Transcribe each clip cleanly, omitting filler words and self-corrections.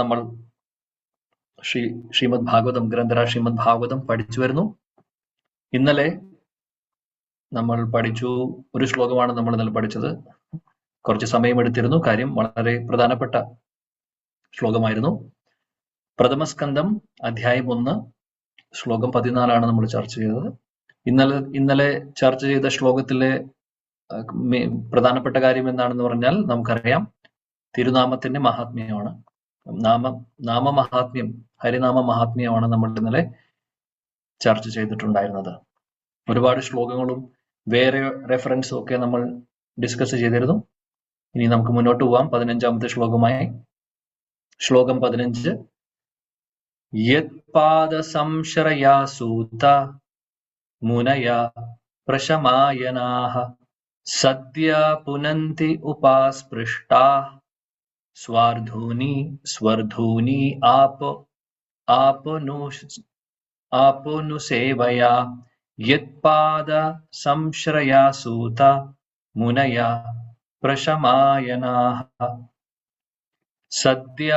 നമ്മൾ ശ്രീമദ് ഭാഗവതം ഗ്രന്ഥരാജ് ശ്രീമദ് ഭാഗവതം പഠിച്ചു വരുന്നു. ഇന്നലെ നമ്മൾ പഠിച്ചു ഒരു ശ്ലോകമാണ് നമ്മൾ ഇന്നലെ പഠിച്ചത്. കുറച്ച് സമയമെടുത്തിരുന്നു. കാര്യം വളരെ പ്രധാനപ്പെട്ട ശ്ലോകമായിരുന്നു. പ്രഥമസ്കന്ധം അധ്യായം 1 ശ്ലോകം 14 നമ്മൾ ചർച്ച ചെയ്തത്. ഇന്നലെ ചർച്ച ചെയ്ത ശ്ലോകത്തിലെ പ്രധാനപ്പെട്ട കാര്യം എന്താണെന്ന് പറഞ്ഞാൽ നമുക്കറിയാം, തിരുനാമത്തിന്റെ മഹാത്മ്യമാണ്. നാമമഹാത്മ്യം, ഹരിനാമ മഹാത്മ്യമാണ് നമ്മൾ ഇന്നലെ ചർച്ച ചെയ്തിട്ടുണ്ടായിരുന്നത്. ഒരുപാട് ശ്ലോകങ്ങളും വേറെ റെഫറൻസും ഒക്കെ നമ്മൾ ഡിസ്കസ് ചെയ്തിരുന്നു. ഇനി നമുക്ക് മുന്നോട്ട് പോവാം 15ാമത്തെ ശ്ലോകമായി. ശ്ലോകം 15. യത്പാദ സംശ്രയാ സൂത മുനയ പ്രശമായനാഃ സദ്യ പുനന്തി ഉപാസ്പൃഷ്ടാ സ്വർധൂനി ആപോനുസേവയാ യത്പാദ സംശ്രയാ സൂത മുനയ പ്രശമായനാഃ സദ്യ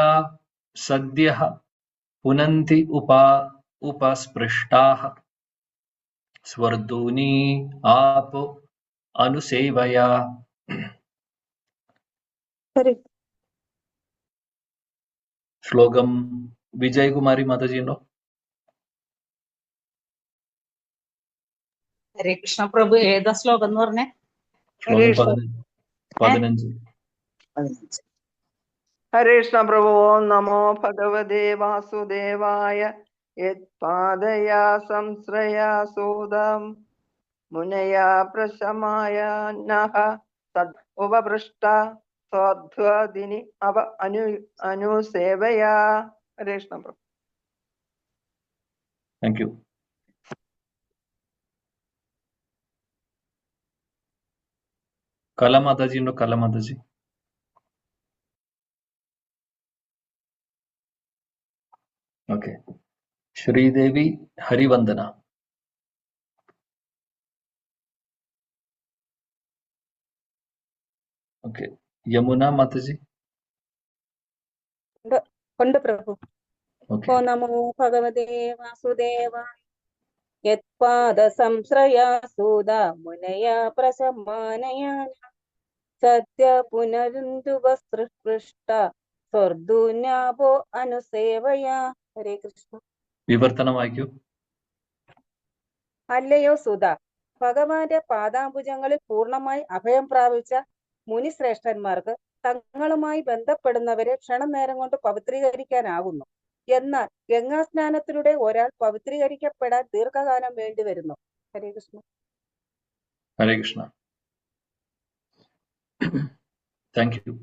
പുനന്തി ഉപസ്പൃഷ്ടാഃ സ്വർധൂനി ആപോ അനുസേവയാ. ശ്ലോകം വിജയകുമാരി മാതാജി ഉണ്ടോ? ഹരേ കൃഷ്ണ പ്രഭു, ഏതാ ശ്ലോകം എന്ന് പറഞ്ഞേ? ശ്ലോകം 15. ഹരേ കൃഷ്ണ പ്രഭു. ഓം നമോ ഭഗവതേ വാസുദേവായ. യത്പാദയാ സംശ്രയാ സൂതം മുനയാ പ്രശമായ നഃ തദ് ഉപപൃഷ്ട സ്വർധ്വദിനി അനുസേവയാ. ഹരേ കൃഷ്ണ പ്രഭു. Thank you. കലമാതാജി ഉണ്ടോ? കലമാതാജി. ഓക്കെ. ശ്രീദേവി ഹരിവന്ദന. ഓക്കെ. യമുന മാതാജി. ഉണ്ട് പ്രഭു. ഓ നമോ ഭഗവതേ വാസുദേവായ. യത്പാദ സംശ്രയാ സൂത മുനയ പ്രശമാനയാന സദ്യ പുനരുപസ്പൃഷ്ട സ്വർധൂന്യാപോ അനുസേവയാ. ഹരേ കൃഷ്ണ. വിവർത്തനം വായിക്കൂ. അല്ലയോ സുധ, ഭഗവാന്റെ പാദാംബുജങ്ങളിൽ പൂർണ്ണമായി അഭയം പ്രാപിച്ച മുനിശ്രേഷ്ഠന്മാർക്ക് തങ്ങളുമായി ബന്ധപ്പെടുന്നവരെ ക്ഷണം നേരം കൊണ്ട് പവിത്രീകരിക്കാനാകുന്നു. എന്നാൽ ഗംഗാസ്നാനത്തിലൂടെ ഒരാൾ പവിത്രീകരിക്കപ്പെടാൻ ദീർഘകാലം വേണ്ടിവരുന്നു. ഹരേ കൃഷ്ണ. ഹരേ കൃഷ്ണ. Thank you.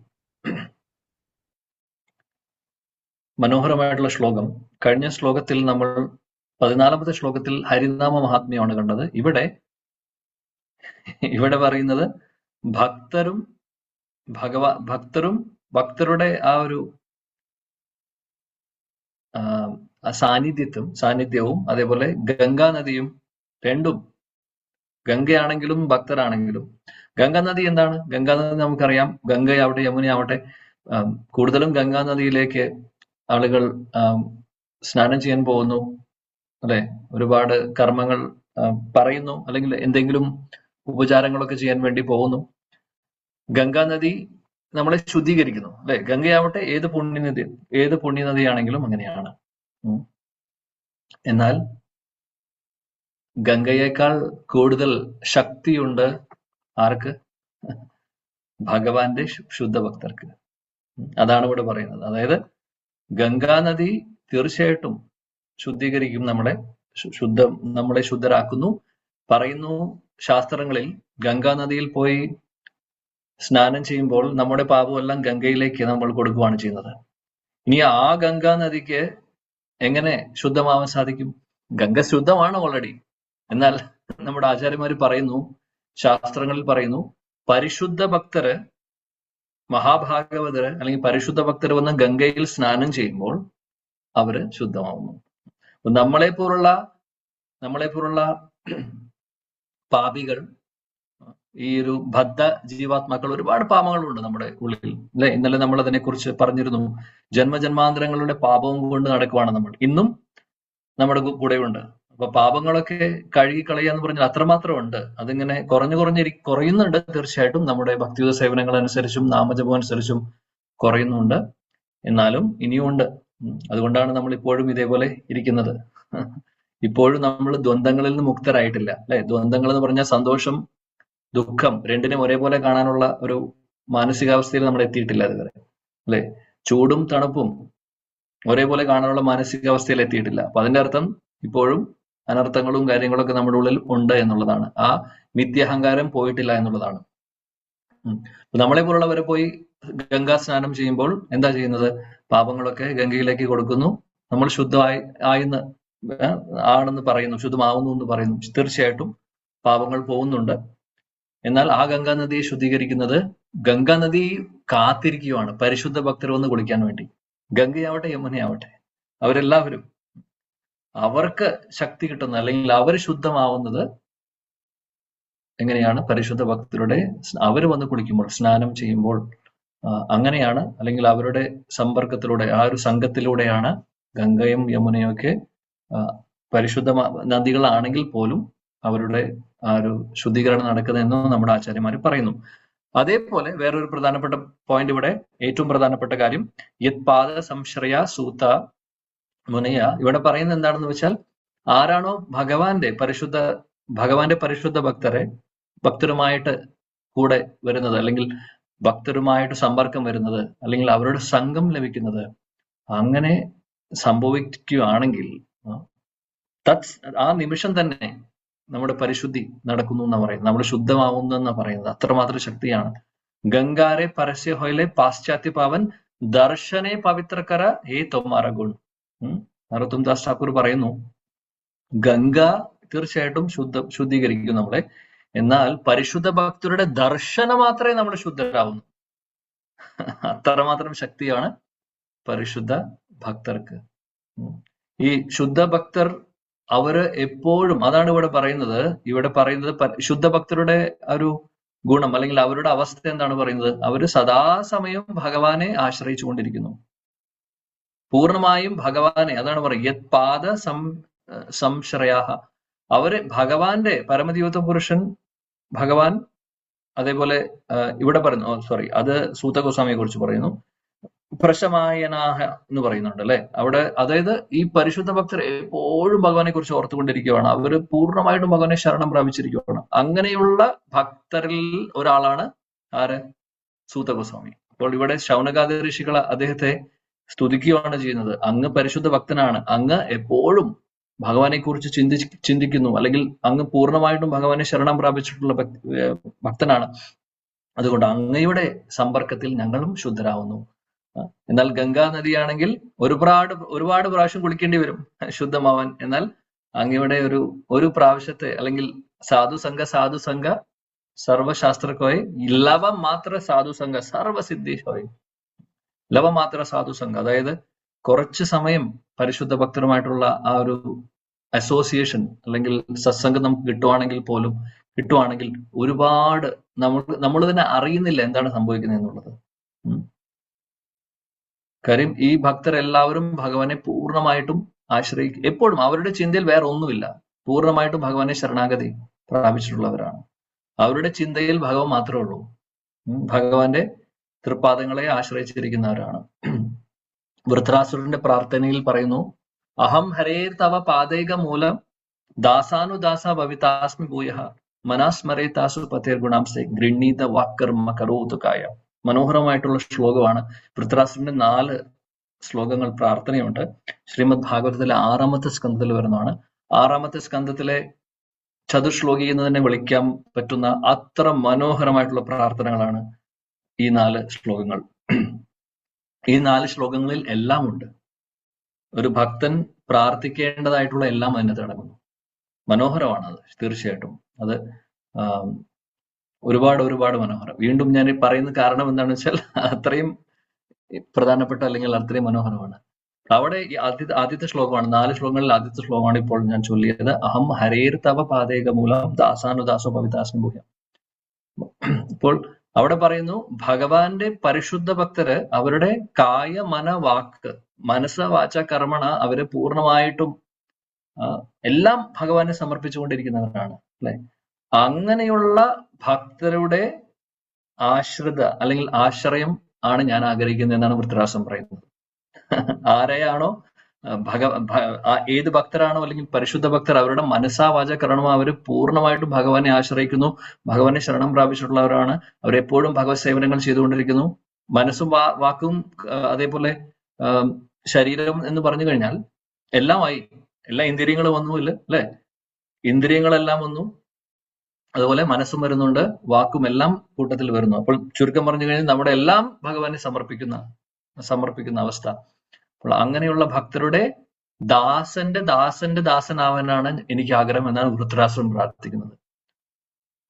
മനോഹരമായിട്ടുള്ള ശ്ലോകം. കഴിഞ്ഞ ശ്ലോകത്തിൽ നമ്മൾ 14ാമത്തെ ശ്ലോകത്തിൽ ഹരിനാമ മഹാത്മ്യമാണ് കണ്ടത്. ഇവിടെ പറയുന്നത് ഭക്തരുടെ ആ ഒരു സാന്നിധ്യവും അതേപോലെ ഗംഗാനദിയും രണ്ടും, ഗംഗയാണെങ്കിലും ഭക്തരാണെങ്കിലും. ഗംഗാനദി എന്താണ്? ഗംഗാനദി നമുക്കറിയാം, ഗംഗയാവട്ടെ യമുനയാവട്ടെ, കൂടുതലും ഗംഗാനദിയിലേക്ക് ആളുകൾ സ്നാനം ചെയ്യാൻ പോകുന്നു, അല്ലെ? ഒരുപാട് കർമ്മങ്ങൾ പറയുന്നു, അല്ലെങ്കിൽ എന്തെങ്കിലും ഉപചാരങ്ങളൊക്കെ ചെയ്യാൻ വേണ്ടി പോകുന്നു. ഗംഗാനദി നമ്മളെ ശുദ്ധീകരിക്കുന്നു, അല്ലെ? ഗംഗയാവട്ടെ ഏത് പുണ്യനദിയാണെങ്കിലും അങ്ങനെയാണ്. എന്നാൽ ഗംഗയേക്കാൾ കൂടുതൽ ശക്തിയുണ്ട് ആർക്ക്? ഭഗവാന്റെ ശുദ്ധ ഭക്തർക്ക്. അതാണ് ഇവിടെ പറയുന്നത്. അതായത് ഗംഗാനദി തീർച്ചയായിട്ടും ശുദ്ധീകരിക്കും, നമ്മളെ ശുദ്ധരാക്കുന്നു. പറയുന്നു ശാസ്ത്രങ്ങളിൽ, ഗംഗാനദിയിൽ പോയി സ്നാനം ചെയ്യുമ്പോൾ നമ്മുടെ പാപമെല്ലാം ഗംഗയിലേക്ക് നമ്മൾ കൊടുക്കുകയാണ് ചെയ്യുന്നത്. ഇനി ആ ഗംഗാനദിക്ക് എങ്ങനെ ശുദ്ധമാവാൻ സാധിക്കും? ഗംഗ ശുദ്ധമാണ് ഓൾറെഡി. എന്നാൽ നമ്മുടെ ആചാര്യന്മാര് പറയുന്നു, ശാസ്ത്രങ്ങളിൽ പറയുന്നു, പരിശുദ്ധ ഭക്തര്, മഹാഭാഗവതര് അല്ലെങ്കിൽ പരിശുദ്ധ ഭക്തര് വന്ന് ഗംഗയിൽ സ്നാനം ചെയ്യുമ്പോൾ അവര് ശുദ്ധമാവുന്നു. നമ്മളെ പോലുള്ള പാപികൾ ഈ ഒരു ബദ്ധ ജീവാത്മാക്കൾ ഒരുപാട് പാപങ്ങളുണ്ട് നമ്മുടെ ഉള്ളിൽ അല്ലെ. ഇന്നലെ നമ്മൾ അതിനെ കുറിച്ച് പറഞ്ഞിരുന്നു. ജന്മജന്മാന്തരങ്ങളുടെ പാപവും കൊണ്ട് നടക്കുവാണ് നമ്മൾ, ഇന്നും നമ്മുടെ കൂടെയുണ്ട്. അപ്പൊ പാപങ്ങളൊക്കെ കഴുകി കളയാന്ന് പറഞ്ഞാൽ അത്രമാത്രം ഉണ്ട്. അതിങ്ങനെ കുറയുന്നുണ്ട് തീർച്ചയായിട്ടും. നമ്മുടെ ഭക്തിയുത സേവനങ്ങൾ അനുസരിച്ചും നാമജപം അനുസരിച്ചും കുറയുന്നുണ്ട്, എന്നാലും ഇനിയുമുണ്ട്. അതുകൊണ്ടാണ് നമ്മൾ ഇപ്പോഴും ഇതേപോലെ ഇരിക്കുന്നത്. ഇപ്പോഴും നമ്മൾ ദ്വന്ദ്ങ്ങളിൽ നിന്ന് മുക്തരായിട്ടില്ല അല്ലെ. ദ്വന്ദ്ങ്ങൾ എന്ന് പറഞ്ഞാൽ സന്തോഷം ദുഃഖം രണ്ടിനും ഒരേപോലെ കാണാനുള്ള ഒരു മാനസികാവസ്ഥയിൽ നമ്മൾ എത്തിയിട്ടില്ല അതുവരെ അല്ലെ. ചൂടും തണുപ്പും ഒരേപോലെ കാണാനുള്ള മാനസികാവസ്ഥയിൽ എത്തിയിട്ടില്ല. അപ്പൊ അതിന്റെ അർത്ഥം ഇപ്പോഴും അനർത്ഥങ്ങളും കാര്യങ്ങളൊക്കെ നമ്മുടെ ഉള്ളിൽ ഉണ്ട് എന്നുള്ളതാണ്. ആ മിഥ്യാഹങ്കാരം പോയിട്ടില്ല എന്നുള്ളതാണ്. നമ്മളെ പോലുള്ളവരെ പോയി ഗംഗാ സ്നാനം ചെയ്യുമ്പോൾ എന്താ ചെയ്യുന്നത്? പാപങ്ങളൊക്കെ ഗംഗയിലേക്ക് കൊടുക്കുന്നു. നമ്മൾ ആണെന്ന് പറയുന്നു, ശുദ്ധമാവുന്നു എന്ന് പറയുന്നു. തീർച്ചയായിട്ടും പാപങ്ങൾ പോകുന്നുണ്ട്. എന്നാൽ ആ ഗംഗാ നദിയെ ശുദ്ധീകരിക്കുന്നത്, ഗംഗാ നദി കാത്തിരിക്കുകയാണ് പരിശുദ്ധ ഭക്തർ വന്ന് കുളിക്കാൻ വേണ്ടി. ഗംഗയാവട്ടെ യമുനയാവട്ടെ, അവരെല്ലാവരും അവർക്ക് ശക്തി കിട്ടുന്നത് അല്ലെങ്കിൽ അവർ ശുദ്ധമാവുന്നത് എങ്ങനെയാണ്? പരിശുദ്ധ ഭക്തരുടെ അവർ വന്ന് കുളിക്കുമ്പോൾ, സ്നാനം ചെയ്യുമ്പോൾ അങ്ങനെയാണ്. അല്ലെങ്കിൽ അവരുടെ സമ്പർക്കത്തിലൂടെ, ആ ഒരു സംഘത്തിലൂടെയാണ് ഗംഗയും യമുനയും ഒക്കെ പരിശുദ്ധ നദികളാണെങ്കിൽ പോലും അവരുടെ ആ ഒരു ശുദ്ധീകരണം നടക്കുന്നതെന്നും നമ്മുടെ ആചാര്യന്മാർ പറയുന്നു. അതേപോലെ വേറൊരു പ്രധാനപ്പെട്ട പോയിന്റ് ഇവിടെ, ഏറ്റവും പ്രധാനപ്പെട്ട കാര്യം, യത് പാദ സംശ്രയ സൂത മുനയ. ഇവിടെ പറയുന്നത് എന്താണെന്ന് വെച്ചാൽ, ആരാണോ ഭഗവാന്റെ പരിശുദ്ധ ഭക്തരുമായിട്ട് കൂടെ വരുന്നത്, അല്ലെങ്കിൽ ഭക്തരുമായിട്ട് സമ്പർക്കം വരുന്നത്, അല്ലെങ്കിൽ അവരുടെ സംഘം ലഭിക്കുന്നത്, അങ്ങനെ സംഭവിക്കുകയാണെങ്കിൽ ആ നിമിഷം തന്നെ നമ്മുടെ പരിശുദ്ധി നടക്കുന്നു എന്ന് പറയുന്നത്, നമ്മൾ ശുദ്ധമാവുന്നു എന്ന് പറയുന്നത്. അത്രമാത്രം ശക്തിയാണ്. ഗംഗാരെ പരസ്യ ഹോയിലെ പാശ്ചാത്യ പാവൻ ദർശനെ പവിത്രകര ഹേ തൊമാര ഗുൺ. നരോത്തം ദാസ് ഠാക്കൂർ പറയുന്നു, ഗംഗ തീർച്ചയായിട്ടും ശുദ്ധീകരിക്കും നമ്മളെ. എന്നാൽ പരിശുദ്ധ ഭക്തരുടെ ദർശനം മാത്രമേ നമ്മൾ ശുദ്ധരാവുന്നു. അത്രമാത്രം ശക്തിയാണ് പരിശുദ്ധ ഭക്തർക്ക്. ഈ ശുദ്ധ ഭക്തർ അവര് എപ്പോഴും, അതാണ് ഇവിടെ പറയുന്നത് ശുദ്ധ ഭക്തരുടെ ഒരു ഗുണം അല്ലെങ്കിൽ അവരുടെ അവസ്ഥ എന്താണ് പറയുന്നത്? അവര് സദാസമയം ഭഗവാനെ ആശ്രയിച്ചു കൊണ്ടിരിക്കുന്നു, പൂർണ്ണമായും ഭഗവാനെ. അതാണ് പറയുന്നത് യത് പാദ സംശ്രയാഹ. അവര് ഭഗവാന്റെ, പരമദിവ്യത്വ പുരുഷൻ ഭഗവാൻ. അതേപോലെ ഇവിടെ പറയുന്നു, അത് സൂത ഗോസ്വാമിയെ കുറിച്ച് പറയുന്നു, പ്രശമായനാഹ എന്ന് പറയുന്നുണ്ട് അല്ലെ അവിടെ. അതായത് ഈ പരിശുദ്ധ ഭക്തർ എപ്പോഴും ഭഗവാനെ കുറിച്ച് ഓർത്തുകൊണ്ടിരിക്കുകയാണ്. അവര് പൂർണ്ണമായിട്ടും ഭഗവാനെ ശരണം പ്രാപിച്ചിരിക്കുകയാണ്. അങ്ങനെയുള്ള ഭക്തരിൽ ഒരാളാണ് ആര്? സൂത ഗോസ്വാമി. അപ്പോൾ ഇവിടെ ശൗനകാദി ഋഷികൾ അദ്ദേഹത്തെ സ്തുതിക്കുകയാണ് ചെയ്യുന്നത്. അങ്ങ് പരിശുദ്ധ ഭക്തനാണ്, അങ്ങ് എപ്പോഴും ഭഗവാനെ കുറിച്ച് ചിന്തിക്കുന്നു, അല്ലെങ്കിൽ അങ്ങ് പൂർണ്ണമായിട്ടും ഭഗവാനെ ശരണം പ്രാപിച്ചിട്ടുള്ള ഭക്തനാണ്. അതുകൊണ്ട് അങ്ങയുടെ സമ്പർക്കത്തിൽ ഞങ്ങളും ശുദ്ധരാവുന്നു. എന്നാൽ ഗംഗാ നദിയാണെങ്കിൽ ഒരുപാട് പ്രാവശ്യം കുളിക്കേണ്ടി വരും ശുദ്ധമാവാൻ. എന്നാൽ അങ്ങയുടെ ഒരു പ്രാവശ്യത്തെ, അല്ലെങ്കിൽ സാധുസംഘ സർവശാസ്ത്രക്കോയെ ലവ മാത്ര സാധുസംഘ സർവസിദ്ധി ഹോയ്. ലവ മാത്ര സാധുസംഘ, അതായത് കുറച്ച് സമയം പരിശുദ്ധ ഭക്തരുമായിട്ടുള്ള ആ ഒരു അസോസിയേഷൻ അല്ലെങ്കിൽ സത്സംഗം നമുക്ക് കിട്ടുവാണെങ്കിൽ ഒരുപാട് നമ്മൾ തന്നെ അറിയുന്നില്ല എന്താണ് സംഭവിക്കുന്നത് എന്നുള്ളത്. കാര്യം ഈ ഭക്തരെല്ലാവരും ഭഗവാനെ പൂർണ്ണമായിട്ടും ആശ്രയിക്കും. എപ്പോഴും അവരുടെ ചിന്തയിൽ വേറെ ഒന്നുമില്ല, പൂർണ്ണമായിട്ടും ഭഗവാനെ ശരണാഗതി പ്രാപിച്ചിട്ടുള്ളവരാണ്. അവരുടെ ചിന്തയിൽ ഭഗവാൻ മാത്രമേ ഉള്ളൂ. ഭഗവാന്റെ തൃപ്പാദങ്ങളെ ആശ്രയിച്ചിരിക്കുന്നവരാണ്. വൃത്രാസുരന്റെ പ്രാർത്ഥനയിൽ പറയുന്നു, അഹം ഹരേർ തവ പാദൈക മൂലം ദാസാനുദാസ ഭവിതാസ്മി ഭൂയഃ മനാസ്മരേ താസു പതേർ ഗുണാംസേ ഗൃണ്ണീത വാക്കർമ്മ കരോതു കായ. മനോഹരമായിട്ടുള്ള ശ്ലോകമാണ്. വൃത്രാസുരന്റെ 4 ശ്ലോകങ്ങൾ പ്രാർത്ഥനയുണ്ട്. ശ്രീമദ് ഭാഗവതത്തിലെ 6ാമത്തെ സ്കന്ധത്തിൽ വരുന്നതാണ്. 6ാമത്തെ സ്കന്ധത്തിലെ ചതുശ്ലോകി എന്ന് തന്നെ വിളിക്കാൻ പറ്റുന്ന അത്ര മനോഹരമായിട്ടുള്ള പ്രാർത്ഥനകളാണ് ഈ 4 ശ്ലോകങ്ങൾ. ഈ 4 ശ്ലോകങ്ങളിൽ എല്ലാം ഉണ്ട്. ഒരു ഭക്തൻ പ്രാർത്ഥിക്കേണ്ടതായിട്ടുള്ള എല്ലാം അതിനകത്ത് അടങ്ങുന്നു. മനോഹരമാണ് അത്, തീർച്ചയായിട്ടും. അത് ഒരുപാട് മനോഹരം. വീണ്ടും ഞാൻ പറയുന്ന കാരണം എന്താണെന്ന് വെച്ചാൽ അത്രയും പ്രധാനപ്പെട്ട, അല്ലെങ്കിൽ അത്രയും മനോഹരമാണ്. അവിടെ ആദ്യത്തെ ശ്ലോകമാണ്, 4 ശ്ലോകങ്ങളിൽ ആദ്യത്തെ ശ്ലോകമാണ് ഇപ്പോൾ ഞാൻ ചൊല്ലിയത്. അഹം ഹരേർ തവ പാദേക മൂലം ദാസാനുദാസോ ഭവിതാസ്മി ഭൂയം. അപ്പോൾ അവിടെ പറയുന്നു ഭഗവാന്റെ പരിശുദ്ധ ഭക്തര് അവരുടെ കായ മന വാക്ക് മനസ്സ വാച കർമ്മണ അവര് പൂർണ്ണമായിട്ടും എല്ലാം ഭഗവാനെ സമർപ്പിച്ചുകൊണ്ടിരിക്കുന്നവരാണ് അല്ലെ. അങ്ങനെയുള്ള ഭക്തരുടെ ആശ്രിത അല്ലെങ്കിൽ ആശ്രയം ആണ് ഞാൻ ആഗ്രഹിക്കുന്നത് എന്നാണ് വൃത്തരാഷ്ട്രം പറയുന്നത്. ആരെയാണോ ഏത് ഭക്തരാണോ അല്ലെങ്കിൽ പരിശുദ്ധ ഭക്തർ അവരുടെ മനസ്സാ വാച കർമ്മ അവര് പൂർണ്ണമായിട്ടും ഭഗവാനെ ആശ്രയിക്കുന്നു, ഭഗവാനെ ശരണം പ്രാപിച്ചിട്ടുള്ളവരാണ്, അവരെപ്പോഴും ഭഗവത് സേവനങ്ങൾ ചെയ്തുകൊണ്ടിരിക്കുന്നു. മനസ്സും വാക്കും അതേപോലെ ശരീരം എന്ന് പറഞ്ഞു കഴിഞ്ഞാൽ എല്ലാമായി, എല്ലാ ഇന്ദ്രിയങ്ങളും വന്നുമില്ല അല്ലെ, ഇന്ദ്രിയങ്ങളെല്ലാം വന്നു, അതുപോലെ മനസ്സും വരുന്നുണ്ട്, വാക്കും എല്ലാം കൂട്ടത്തിൽ വരുന്നു. അപ്പോൾ ചുരുക്കം പറഞ്ഞു കഴിഞ്ഞാൽ നമ്മുടെ എല്ലാം ഭഗവാനെ സമർപ്പിക്കുന്ന അവസ്ഥ. അപ്പോൾ അങ്ങനെയുള്ള ഭക്തരുടെ ദാസന്റെ ദാസനാവാനാണ് എനിക്ക് ആഗ്രഹം എന്നാണ് വൃത്തരാഷ്ട്രം പ്രാർത്ഥിക്കുന്നത്.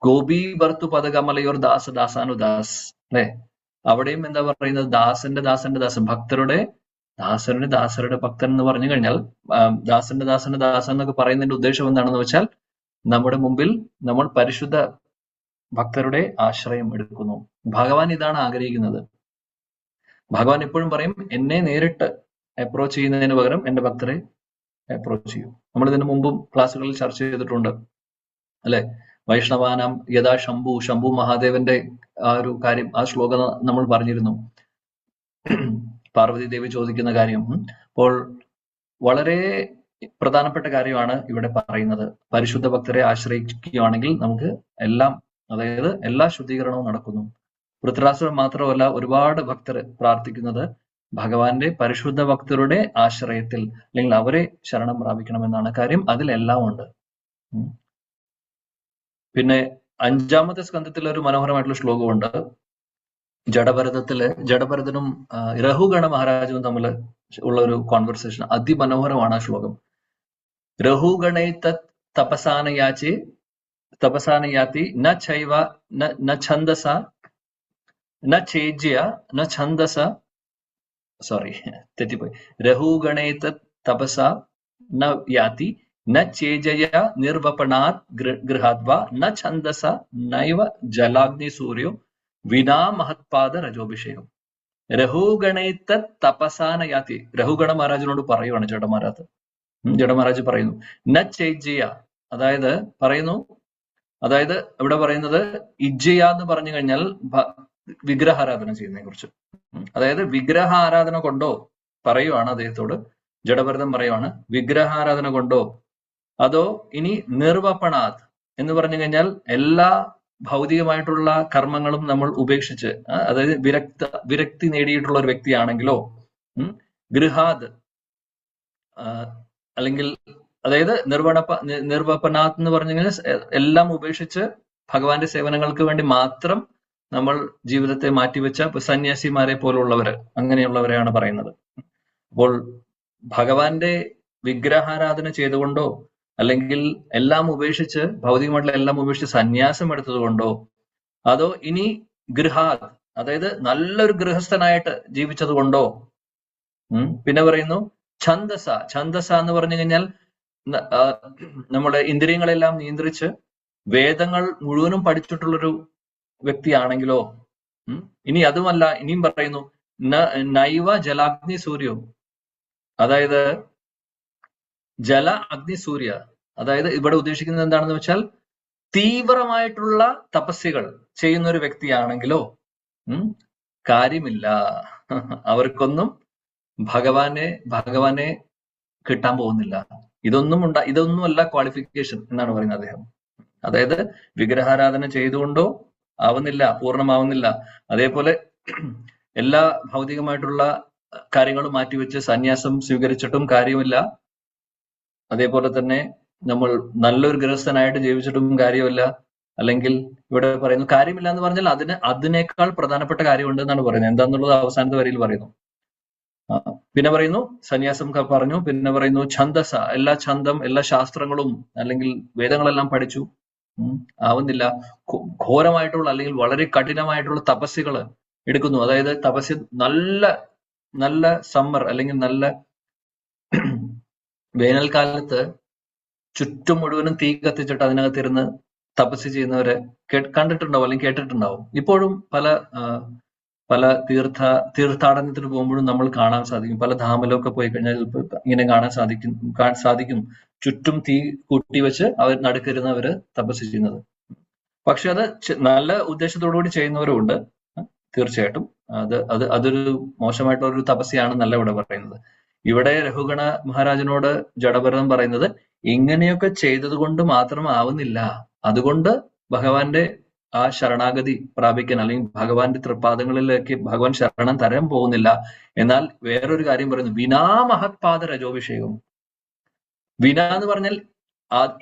ഗോപി ഭർത്തു പദകമലയോർ ദാസാനുദാസ് അല്ലെ. അവിടെയും എന്താ പറയുന്നത്, ദാസന്റെ ദാസൻ, ഭക്തരുടെ ദാസരുടെ ഭക്തൻ എന്ന് പറഞ്ഞു കഴിഞ്ഞാൽ ദാസന്റെ ദാസൻ എന്നൊക്കെ പറയുന്നതിന്റെ ഉദ്ദേശം എന്താണെന്ന് വെച്ചാൽ നമ്മുടെ മുമ്പിൽ നമ്മൾ പരിശുദ്ധ ഭക്തരുടെ ആശ്രയം എടുക്കുന്നു. ഭഗവാൻ ഇതാണ് ആഗ്രഹിക്കുന്നത്. ഭഗവാൻ എപ്പോഴും പറയും എന്നെ നേരിട്ട് അപ്രോച്ച് ചെയ്യുന്നതിന് പകരം എന്റെ ഭക്തരെ അപ്രോച്ച് ചെയ്യും. നമ്മൾ ഇതിനു മുമ്പും ക്ലാസ്സുകളിൽ ചർച്ച ചെയ്തിട്ടുണ്ട് അല്ലെ. വൈഷ്ണവാനം യഥാ ശംഭു മഹാദേവന്റെ ആ ഒരു കാര്യം, ആ ശ്ലോകം നമ്മൾ പറഞ്ഞിരുന്നു, പാർവതി ദേവി ചോദിക്കുന്ന കാര്യം. അപ്പോൾ വളരെ പ്രധാനപ്പെട്ട കാര്യമാണ് ഇവിടെ പറയുന്നത്. പരിശുദ്ധ ഭക്തരെ ആശ്രയിക്കുകയാണെങ്കിൽ നമുക്ക് എല്ലാം, അതായത് എല്ലാ ശുദ്ധീകരണവും നടക്കുന്നു. വൃത്തരാഷ്ട്രം മാത്രമല്ല, ഒരുപാട് ഭക്തർ പ്രാർത്ഥിക്കുന്നത് ഭഗവാന്റെ പരിശുദ്ധ ഭക്തരുടെ ആശ്രയത്തിൽ അല്ലെങ്കിൽ അവരെ ശരണം പ്രാപിക്കണമെന്നാണ് കാര്യം. അതിലെല്ലാം ഉണ്ട്. പിന്നെ 5-ാമത്തെ സ്കന്ധത്തിൽ ഒരു മനോഹരമായിട്ടുള്ള ശ്ലോകമുണ്ട്. ജഡഭരതനും രഘുഗണ മഹാരാജുവും തമ്മിൽ ഉള്ള ഒരു കോൺവെർസേഷൻ, അതിമനോഹരമാണ് ആ ശ്ലോകം. രഘുഗണൈ തപസാനയാതി ന ചൈവ ന ഛന്ദസ ന ചേജ്യ ന ഛന്ദസ തെറ്റിപ്പോയി. രഘുഗണൈ തപസ ന യാതി ന ചേജയ നിർവപണാത് ഗൃഹാദ്വാ ന ഛന്ദസ നൈവ ജലാഗ്നി സൂര്യോ വിനാ മഹത്പാദ രജോഭിഷേകം. രഘുഗണൈത്ത തപസാനയാതി. രഘുഗണ മഹാരാജിനോട് പറയുവാണ് ജഡമഹാരാജ് പറയുന്നു ന ചേജ്യ, അതായത് ഇവിടെ പറയുന്നത് ഇജ്ജയ എന്ന് പറഞ്ഞു കഴിഞ്ഞാൽ വിഗ്രഹാരാധന ചെയ്യുന്നതിനെ കുറിച്ച്. അതായത് വിഗ്രഹാരാധന കൊണ്ടോ പറയുവാണ് അദ്ദേഹത്തോട്, ജഡഭരതൻ പറയുവാണ് വിഗ്രഹാരാധന കൊണ്ടോ അതോ ഇനി നിർവപണാത് എന്ന് പറഞ്ഞു കഴിഞ്ഞാൽ എല്ലാ ഭൗതികമായിട്ടുള്ള കർമ്മങ്ങളും നമ്മൾ ഉപേക്ഷിച്ച്, അതായത് വിരക്തി നേടിയിട്ടുള്ള ഒരു വ്യക്തിയാണെങ്കിലോ, ഗൃഹാദ് അല്ലെങ്കിൽ അതായത് നിർവപനാത്ത് എന്ന് പറഞ്ഞു കഴിഞ്ഞാൽ എല്ലാം ഉപേക്ഷിച്ച് ഭഗവാന്റെ സേവനങ്ങൾക്ക് വേണ്ടി മാത്രം നമ്മൾ ജീവിതത്തെ മാറ്റിവെച്ച സന്യാസിമാരെ പോലുള്ളവര്, അങ്ങനെയുള്ളവരെയാണ് പറയുന്നത്. അപ്പോൾ ഭഗവാന്റെ വിഗ്രഹാരാധന ചെയ്തുകൊണ്ടോ അല്ലെങ്കിൽ എല്ലാം ഉപേക്ഷിച്ച്, ഭൗതികമായിട്ടുള്ള എല്ലാം ഉപേക്ഷിച്ച് സന്യാസം എടുത്തത് കൊണ്ടോ അതോ ഇനി ഗൃഹാദ്, അതായത് നല്ലൊരു ഗൃഹസ്ഥനായിട്ട് ജീവിച്ചത് കൊണ്ടോ. പിന്നെ പറയുന്നു ഛന്ദസ എന്ന് പറഞ്ഞു കഴിഞ്ഞാൽ നമ്മുടെ ഇന്ദ്രിയങ്ങളെല്ലാം നിയന്ത്രിച്ച് വേദങ്ങൾ മുഴുവനും പഠിച്ചിട്ടുള്ളൊരു വ്യക്തിയാണെങ്കിലോ. ഇനി അതുമല്ല, ഇനിയും പറയുന്നു നൈവ ജലാഗ്നി സൂര്യോ, അതായത് ജല അഗ്നി സൂര്യ, അതായത് ഇവിടെ ഉദ്ദേശിക്കുന്നത് എന്താണെന്ന് വെച്ചാൽ തീവ്രമായിട്ടുള്ള തപസ്യകൾ ചെയ്യുന്ന ഒരു വ്യക്തിയാണെങ്കിലോ കാര്യമില്ല, അവർക്കൊന്നും ഭഗവാനെ കിട്ടാൻ പോകുന്നില്ല. ഇതൊന്നുമല്ല ക്വാളിഫിക്കേഷൻ എന്നാണ് പറയുന്നത് അദ്ദേഹം. അതായത് വിഗ്രഹാരാധന ചെയ്തുകൊണ്ടോ ആവുന്നില്ല, പൂർണ്ണമാവുന്നില്ല. അതേപോലെ എല്ലാ ഭൗതികമായിട്ടുള്ള കാര്യങ്ങളും മാറ്റിവെച്ച് സന്യാസം സ്വീകരിച്ചിട്ടും കാര്യമില്ല. അതേപോലെ തന്നെ നമ്മൾ നല്ലൊരു ഗൃഹസ്ഥനായിട്ട് ജീവിച്ചിട്ടും കാര്യമില്ല. അല്ലെങ്കിൽ ഇവിടെ പറയുന്നു കാര്യമില്ല എന്ന് പറഞ്ഞാൽ അതിനേക്കാൾ പ്രധാനപ്പെട്ട കാര്യമുണ്ട് എന്നാണ് പറയുന്നത്. എന്താന്നുള്ളത് അവസാനത്തെ വരിയിൽ പറയുന്നു. പിന്നെ പറയുന്നു സന്യാസം പറഞ്ഞു. പിന്നെ പറയുന്നു ഛന്ദസ, എല്ലാ ഛന്ദം, എല്ലാ ശാസ്ത്രങ്ങളും അല്ലെങ്കിൽ വേദങ്ങളെല്ലാം പഠിച്ചു, ആവുന്നില്ല. ഘോരമായിട്ടുള്ള അല്ലെങ്കിൽ വളരെ കഠിനമായിട്ടുള്ള തപസ്യകൾ എടുക്കുന്നു. അതായത് തപസ്യ നല്ല സമ്മർ അല്ലെങ്കിൽ നല്ല വേനൽക്കാലത്ത് ചുറ്റും മുഴുവനും തീ കത്തിച്ചിട്ട് അതിനകത്തിരുന്ന് തപസ് ചെയ്യുന്നവരെ കണ്ടിട്ടുണ്ടാവും അല്ലെങ്കിൽ കേട്ടിട്ടുണ്ടാവും. ഇപ്പോഴും പല തീർത്ഥാടനത്തിന് പോകുമ്പോഴും നമ്മൾ കാണാൻ സാധിക്കും. പല ധാമിലൊക്കെ പോയി കഴിഞ്ഞാൽ ഇങ്ങനെ കാണാൻ സാധിക്കും. ചുറ്റും തീ കൂട്ടി വെച്ച് അവർ നടുക്കിരുന്നവര് തപസ് ചെയ്യുന്നത്. പക്ഷെ അത് നല്ല ഉദ്ദേശത്തോടു കൂടി ചെയ്യുന്നവരും ഉണ്ട്. തീർച്ചയായിട്ടും അതൊരു മോശമായിട്ടുള്ള ഒരു തപസ്യാണെന്നല്ല ഇവിടെ പറയുന്നത്. ഇവിടെ രഘുഗണ മഹാരാജനോട് ജഡഭരതൻ പറയുന്നത് ഇങ്ങനെയൊക്കെ ചെയ്തത് കൊണ്ട് മാത്രം ആവുന്നില്ല. അതുകൊണ്ട് ഭഗവാന്റെ ആ ശരണാഗതി പ്രാപിക്കാൻ അല്ലെങ്കിൽ ഭഗവാന്റെ തൃപ്പാദങ്ങളിലേക്ക് ഭഗവാൻ ശരണം തരാൻ പോകുന്നില്ല. എന്നാൽ വേറൊരു കാര്യം പറയുന്നു, വിനാ മഹത്പാദ രജോഭിഷേകം. വിന എന്ന് പറഞ്ഞാൽ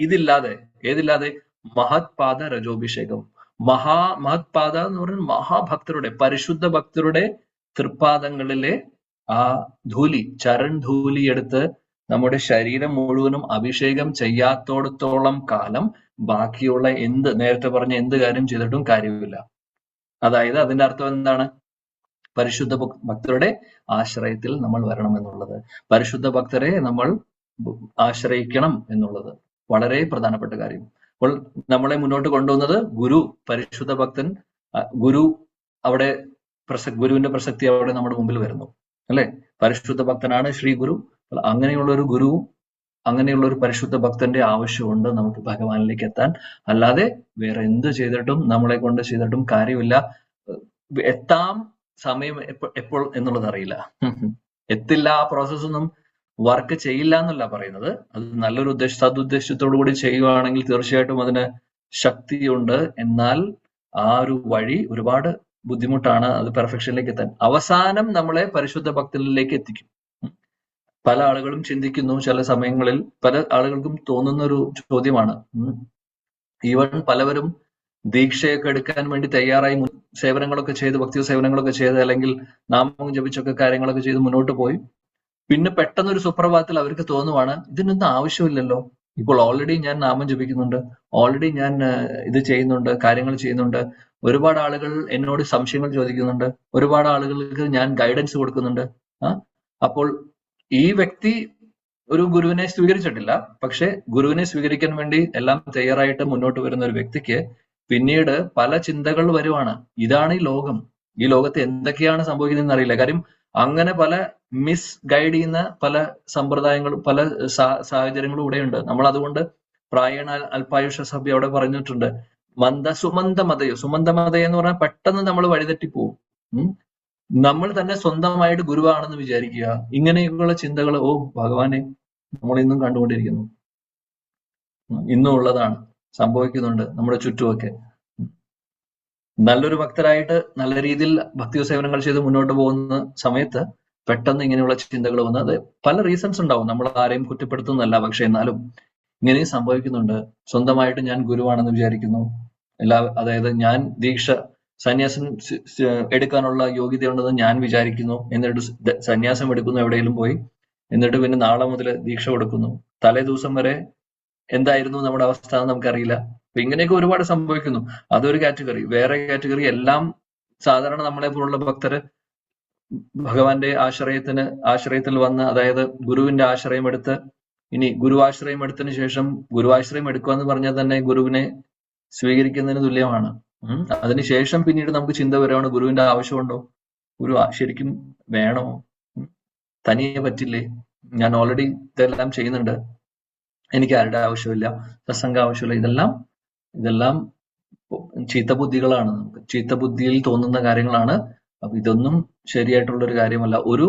ഇതില്ലാതെ, ഏതില്ലാതെ? മഹത്പാദ രജോഭിഷേകം. മഹത്പാദ എന്ന് പറഞ്ഞാൽ മഹാഭക്തരുടെ, പരിശുദ്ധ ഭക്തരുടെ തൃപ്പാദങ്ങളിലെ ആ ധൂലി, ചരൺ ധൂലി എടുത്ത് നമ്മുടെ ശരീരം മുഴുവനും അഭിഷേകം ചെയ്യാത്തോടത്തോളം കാലം ബാക്കിയുള്ള നേരത്തെ പറഞ്ഞ എന്ത് കാര്യം ചെയ്തിട്ടും കാര്യമില്ല. അതായത് അതിന്റെ അർത്ഥം എന്താണ്? പരിശുദ്ധ ഭക്തരുടെ ആശ്രയത്തിൽ നമ്മൾ വരണം എന്നുള്ളത്, പരിശുദ്ധ ഭക്തരെ നമ്മൾ ആശ്രയിക്കണം എന്നുള്ളത് വളരെ പ്രധാനപ്പെട്ട കാര്യം. അപ്പോൾ നമ്മളെ മുന്നോട്ട് കൊണ്ടുവന്നത് ഗുരു, പരിശുദ്ധ ഭക്തൻ, ഗുരു. അവിടെ ഗുരുവിന്റെ പ്രസക്തി അവിടെ നമ്മുടെ മുമ്പിൽ വരുന്നു, അല്ലെ? പരിശുദ്ധ ഭക്തനാണ് ശ്രീ ഗുരു. അങ്ങനെയുള്ള ഒരു ഗുരു, അങ്ങനെയുള്ള ഒരു പരിശുദ്ധ ഭക്തന്റെ ആവശ്യമുണ്ട് നമുക്ക് ഭഗവാനിലേക്ക് എത്താൻ. അല്ലാതെ വേറെ എന്ത് ചെയ്തിട്ടും, നമ്മളെ കൊണ്ട് ചെയ്തിട്ടും കാര്യമില്ല. എത്താം, സമയം എപ്പോൾ എന്നുള്ളത് അറിയില്ല, എത്തില്ല. ആ പ്രോസസ് ഒന്നും വർക്ക് ചെയ്യില്ല എന്നല്ല പറയുന്നത്. അത് നല്ലൊരു സദുദ്ദേശത്തോടു കൂടി ചെയ്യുകയാണെങ്കിൽ തീർച്ചയായിട്ടും അതിന് ശക്തിയുണ്ട്. എന്നാൽ ആ ഒരു വഴി ഒരുപാട് ബുദ്ധിമുട്ടാണ്. അത് പെർഫെക്ഷനിലേക്ക് എത്താൻ അവസാനം നമ്മളെ പരിശുദ്ധ ഭക്തനിലേക്ക് എത്തിക്കും. പല ആളുകളും ചിന്തിക്കുന്നു, ചില സമയങ്ങളിൽ പല ആളുകൾക്കും തോന്നുന്ന ഒരു ചോദ്യമാണ്, ഈവൻ പലവരും ദീക്ഷയൊക്കെ എടുക്കാൻ വേണ്ടി തയ്യാറായി സേവനങ്ങളൊക്കെ ചെയ്ത്, ഭക്തി സേവനങ്ങളൊക്കെ ചെയ്ത്, അല്ലെങ്കിൽ നാമം ജപിച്ചൊക്കെ കാര്യങ്ങളൊക്കെ ചെയ്ത് മുന്നോട്ട് പോയി. പിന്നെ പെട്ടെന്നൊരു സുപ്രഭാതത്തിൽ അവർക്ക് തോന്നുവാണ്, ഇതിനൊന്നും ആവശ്യമില്ലല്ലോ, ഇപ്പോൾ ഓൾറെഡി ഞാൻ നാമം ജപിക്കുന്നുണ്ട്, ഓൾറെഡി ഞാൻ ഇത് ചെയ്യുന്നുണ്ട്, കാര്യങ്ങൾ ചെയ്യുന്നുണ്ട്, ഒരുപാട് ആളുകൾ എന്നോട് സംശയങ്ങൾ ചോദിക്കുന്നുണ്ട്, ഒരുപാട് ആളുകൾക്ക് ഞാൻ ഗൈഡൻസ് കൊടുക്കുന്നുണ്ട്. അപ്പോൾ ഈ വ്യക്തി ഒരു ഗുരുവിനെ സ്വീകരിച്ചിട്ടില്ല, പക്ഷെ ഗുരുവിനെ സ്വീകരിക്കാൻ വേണ്ടി എല്ലാം തയ്യാറായിട്ട് മുന്നോട്ട് വരുന്ന ഒരു വ്യക്തിക്ക് പിന്നീട് പല ചിന്തകൾ വരുവാണ്. ഇതാണ് ഈ ലോകം, ഈ ലോകത്ത് എന്തൊക്കെയാണ് സംഭവിക്കുന്നതെന്ന് അറിയില്ല. കാര്യം അങ്ങനെ പല മിസ് ഗൈഡ് ചെയ്യുന്ന പല സമ്പ്രദായങ്ങളും പല സാഹചര്യങ്ങളും ഇവിടെയുണ്ട്. നമ്മൾ അതുകൊണ്ട് പ്രായണ അല്പായുഷ സഭ അവിടെ പറഞ്ഞിട്ടുണ്ട്, സുമന്തമതയോ എന്ന് പറഞ്ഞാൽ പെട്ടെന്ന് നമ്മൾ വഴിതെറ്റിപ്പോവും. നമ്മൾ തന്നെ സ്വന്തമായിട്ട് ഗുരുവാണെന്ന് വിചാരിക്കുക. ഇങ്ങനെയൊക്കെയുള്ള ചിന്തകൾ ഭഗവാനെ നമ്മൾ ഇന്നും കണ്ടുകൊണ്ടിരിക്കുന്നു, ഇന്നും ഉള്ളതാണ്, സംഭവിക്കുന്നുണ്ട് നമ്മുടെ ചുറ്റുമൊക്കെ. നല്ലൊരു ഭക്തരായിട്ട് നല്ല രീതിയിൽ ഭക്തി സേവനങ്ങൾ ചെയ്ത് മുന്നോട്ട് പോകുന്ന സമയത്ത് പെട്ടെന്ന് ഇങ്ങനെയുള്ള ചിന്തകൾ വന്ന്, അത് പല റീസൺസ് ഉണ്ടാവും, നമ്മൾ ആരെയും കുറ്റപ്പെടുത്തുന്നല്ല, പക്ഷെ എന്നാലും ഇങ്ങനെയും സംഭവിക്കുന്നുണ്ട്. സ്വന്തമായിട്ട് ഞാൻ ഗുരുവാണെന്ന് വിചാരിക്കുന്നു, അതായത് ഞാൻ സന്യാസം എടുക്കാനുള്ള യോഗ്യത ഉണ്ടെന്ന് ഞാൻ വിചാരിക്കുന്നു, എന്നിട്ട് സന്യാസം എടുക്കുന്നു എവിടെയെങ്കിലും പോയി, എന്നിട്ട് പിന്നെ നാളെ മുതൽ ദീക്ഷ കൊടുക്കുന്നു. തലേ ദിവസം വരെ എന്തായിരുന്നു നമ്മുടെ അവസ്ഥ എന്ന് നമുക്കറിയില്ല. അപ്പൊ ഇങ്ങനെയൊക്കെ ഒരുപാട് സംഭവിക്കുന്നു. അതൊരു കാറ്റഗറി. വേറെ കാറ്റഗറി എല്ലാം സാധാരണ നമ്മളെ പോലുള്ള ഭക്തര് ഭഗവാന്റെ ആശ്രയത്തിൽ വന്ന്, അതായത് ഗുരുവിന്റെ ആശ്രയം എടുത്ത്, ഇനി ഗുരുവാശ്രയം എടുത്തതിന് ശേഷം, ഗുരുവാശ്രയം എടുക്കുക എന്ന് പറഞ്ഞാൽ തന്നെ ഗുരുവിനെ സ്വീകരിക്കുന്നതിന് തുല്യമാണ്. അതിനുശേഷം പിന്നീട് നമുക്ക് ചിന്ത വരികയാണ്, ഗുരുവിന്റെ ആവശ്യമുണ്ടോ, ഗുരു ശരിക്കും വേണോ, തനിയെ പറ്റില്ലേ, ഞാൻ ഓൾറെഡി ഇതെല്ലാം ചെയ്യുന്നുണ്ട്, എനിക്ക് ആരുടെ ആവശ്യമില്ല, സത്സംഗ ആവശ്യമില്ല. ഇതെല്ലാം ചീത്ത ബുദ്ധികളാണ്, നമുക്ക് ചീത്ത ബുദ്ധിയിൽ തോന്നുന്ന കാര്യങ്ങളാണ്. അപ്പൊ ഇതൊന്നും ശരിയായിട്ടുള്ള ഒരു കാര്യമല്ല. ഒരു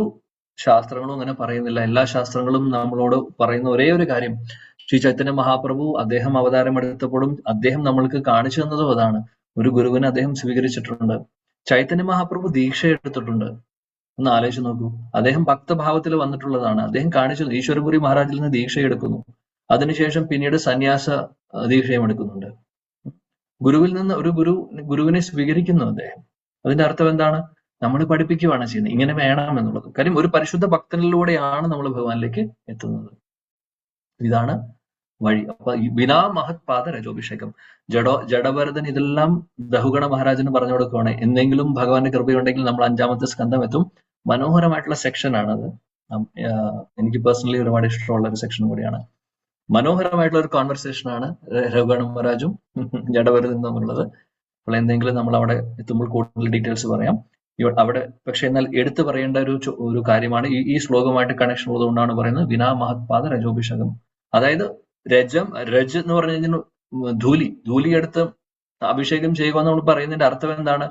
ശാസ്ത്രങ്ങളും അങ്ങനെ പറയുന്നില്ല. എല്ലാ ശാസ്ത്രങ്ങളും നമ്മളോട് പറയുന്ന ഒരേ ഒരു കാര്യം, ശ്രീ ചൈതന്യ മഹാപ്രഭു അദ്ദേഹം അവതാരം എടുത്തപ്പോഴും അദ്ദേഹം നമ്മൾക്ക് കാണിച്ചു തന്നതും അതാണ്. ഒരു ഗുരുവിനെ അദ്ദേഹം സ്വീകരിച്ചിട്ടുണ്ട്. ചൈതന്യ മഹാപ്രഭു ദീക്ഷ എടുത്തിട്ടുണ്ട്. ഒന്ന് ആലോചിച്ച് നോക്കൂ. അദ്ദേഹം ഭക്തഭാവത്തിൽ വന്നിട്ടുള്ളതാണ്. അദ്ദേഹം കാണിച്ചു, ഈശ്വരപുരി മഹാരാജിൽ നിന്ന് ദീക്ഷ എടുക്കുന്നു, അതിനുശേഷം പിന്നീട് സന്യാസ ദീക്ഷയും എടുക്കുന്നുണ്ട്. ഗുരുവിൽ നിന്ന് ഗുരുവിനെ സ്വീകരിക്കുന്നു അദ്ദേഹം. അതിന്റെ അർത്ഥം എന്താണ്? നമ്മൾ പഠിപ്പിക്കുകയാണ് ചെയ്യുന്നത്, ഇങ്ങനെ വേണം എന്നുള്ളത്. കാര്യം ഒരു പരിശുദ്ധ ഭക്തനിലൂടെയാണ് നമ്മൾ ഭഗവാനിലേക്ക് എത്തുന്നത്. ഇതാണ് വഴി. അപ്പൊ വിനാ മഹത്പാദ രജോഭിഷേകം. ജഡഭരതൻ ഇതെല്ലാം രഘുഗണ മഹാരാജന് പറഞ്ഞു കൊടുക്കുകയാണ്. എന്തെങ്കിലും ഭഗവാന്റെ കൃപയുണ്ടെങ്കിൽ നമ്മൾ 5ാമത്തെ സ്കന്ധം എത്തും. മനോഹരമായിട്ടുള്ള സെക്ഷൻ ആണത്. എനിക്ക് പേഴ്സണലി ഒരുപാട് ഇഷ്ടമുള്ള ഒരു സെക്ഷൻ കൂടിയാണ്. മനോഹരമായിട്ടുള്ള ഒരു കോൺവെർസേഷൻ ആണ് രഘുഗണ മഹാരാജും ജഡഭരതും തമ്മിലുള്ളത്. അപ്പോൾ എന്തെങ്കിലും നമ്മൾ അവിടെ എത്തുമ്പോൾ കൂടുതൽ ഡീറ്റെയിൽസ് പറയാം. അവിടെ പക്ഷെ എന്നാൽ എടുത്തു പറയേണ്ട ഒരു കാര്യമാണ്, ഈ ശ്ലോകമായിട്ട് കണക്ഷൻ ഉള്ളതുകൊണ്ടാണ് പറയുന്നത് വിനാ മഹത്പാദ രജോഭിഷേകം. അതായത് രജ് എന്ന് പറഞ്ഞു കഴിഞ്ഞാൽ ധൂലി എടുത്ത് അഭിഷേകം ചെയ്യുക എന്ന് നമ്മൾ പറയുന്നതിന്റെ അർത്ഥം എന്താണ്?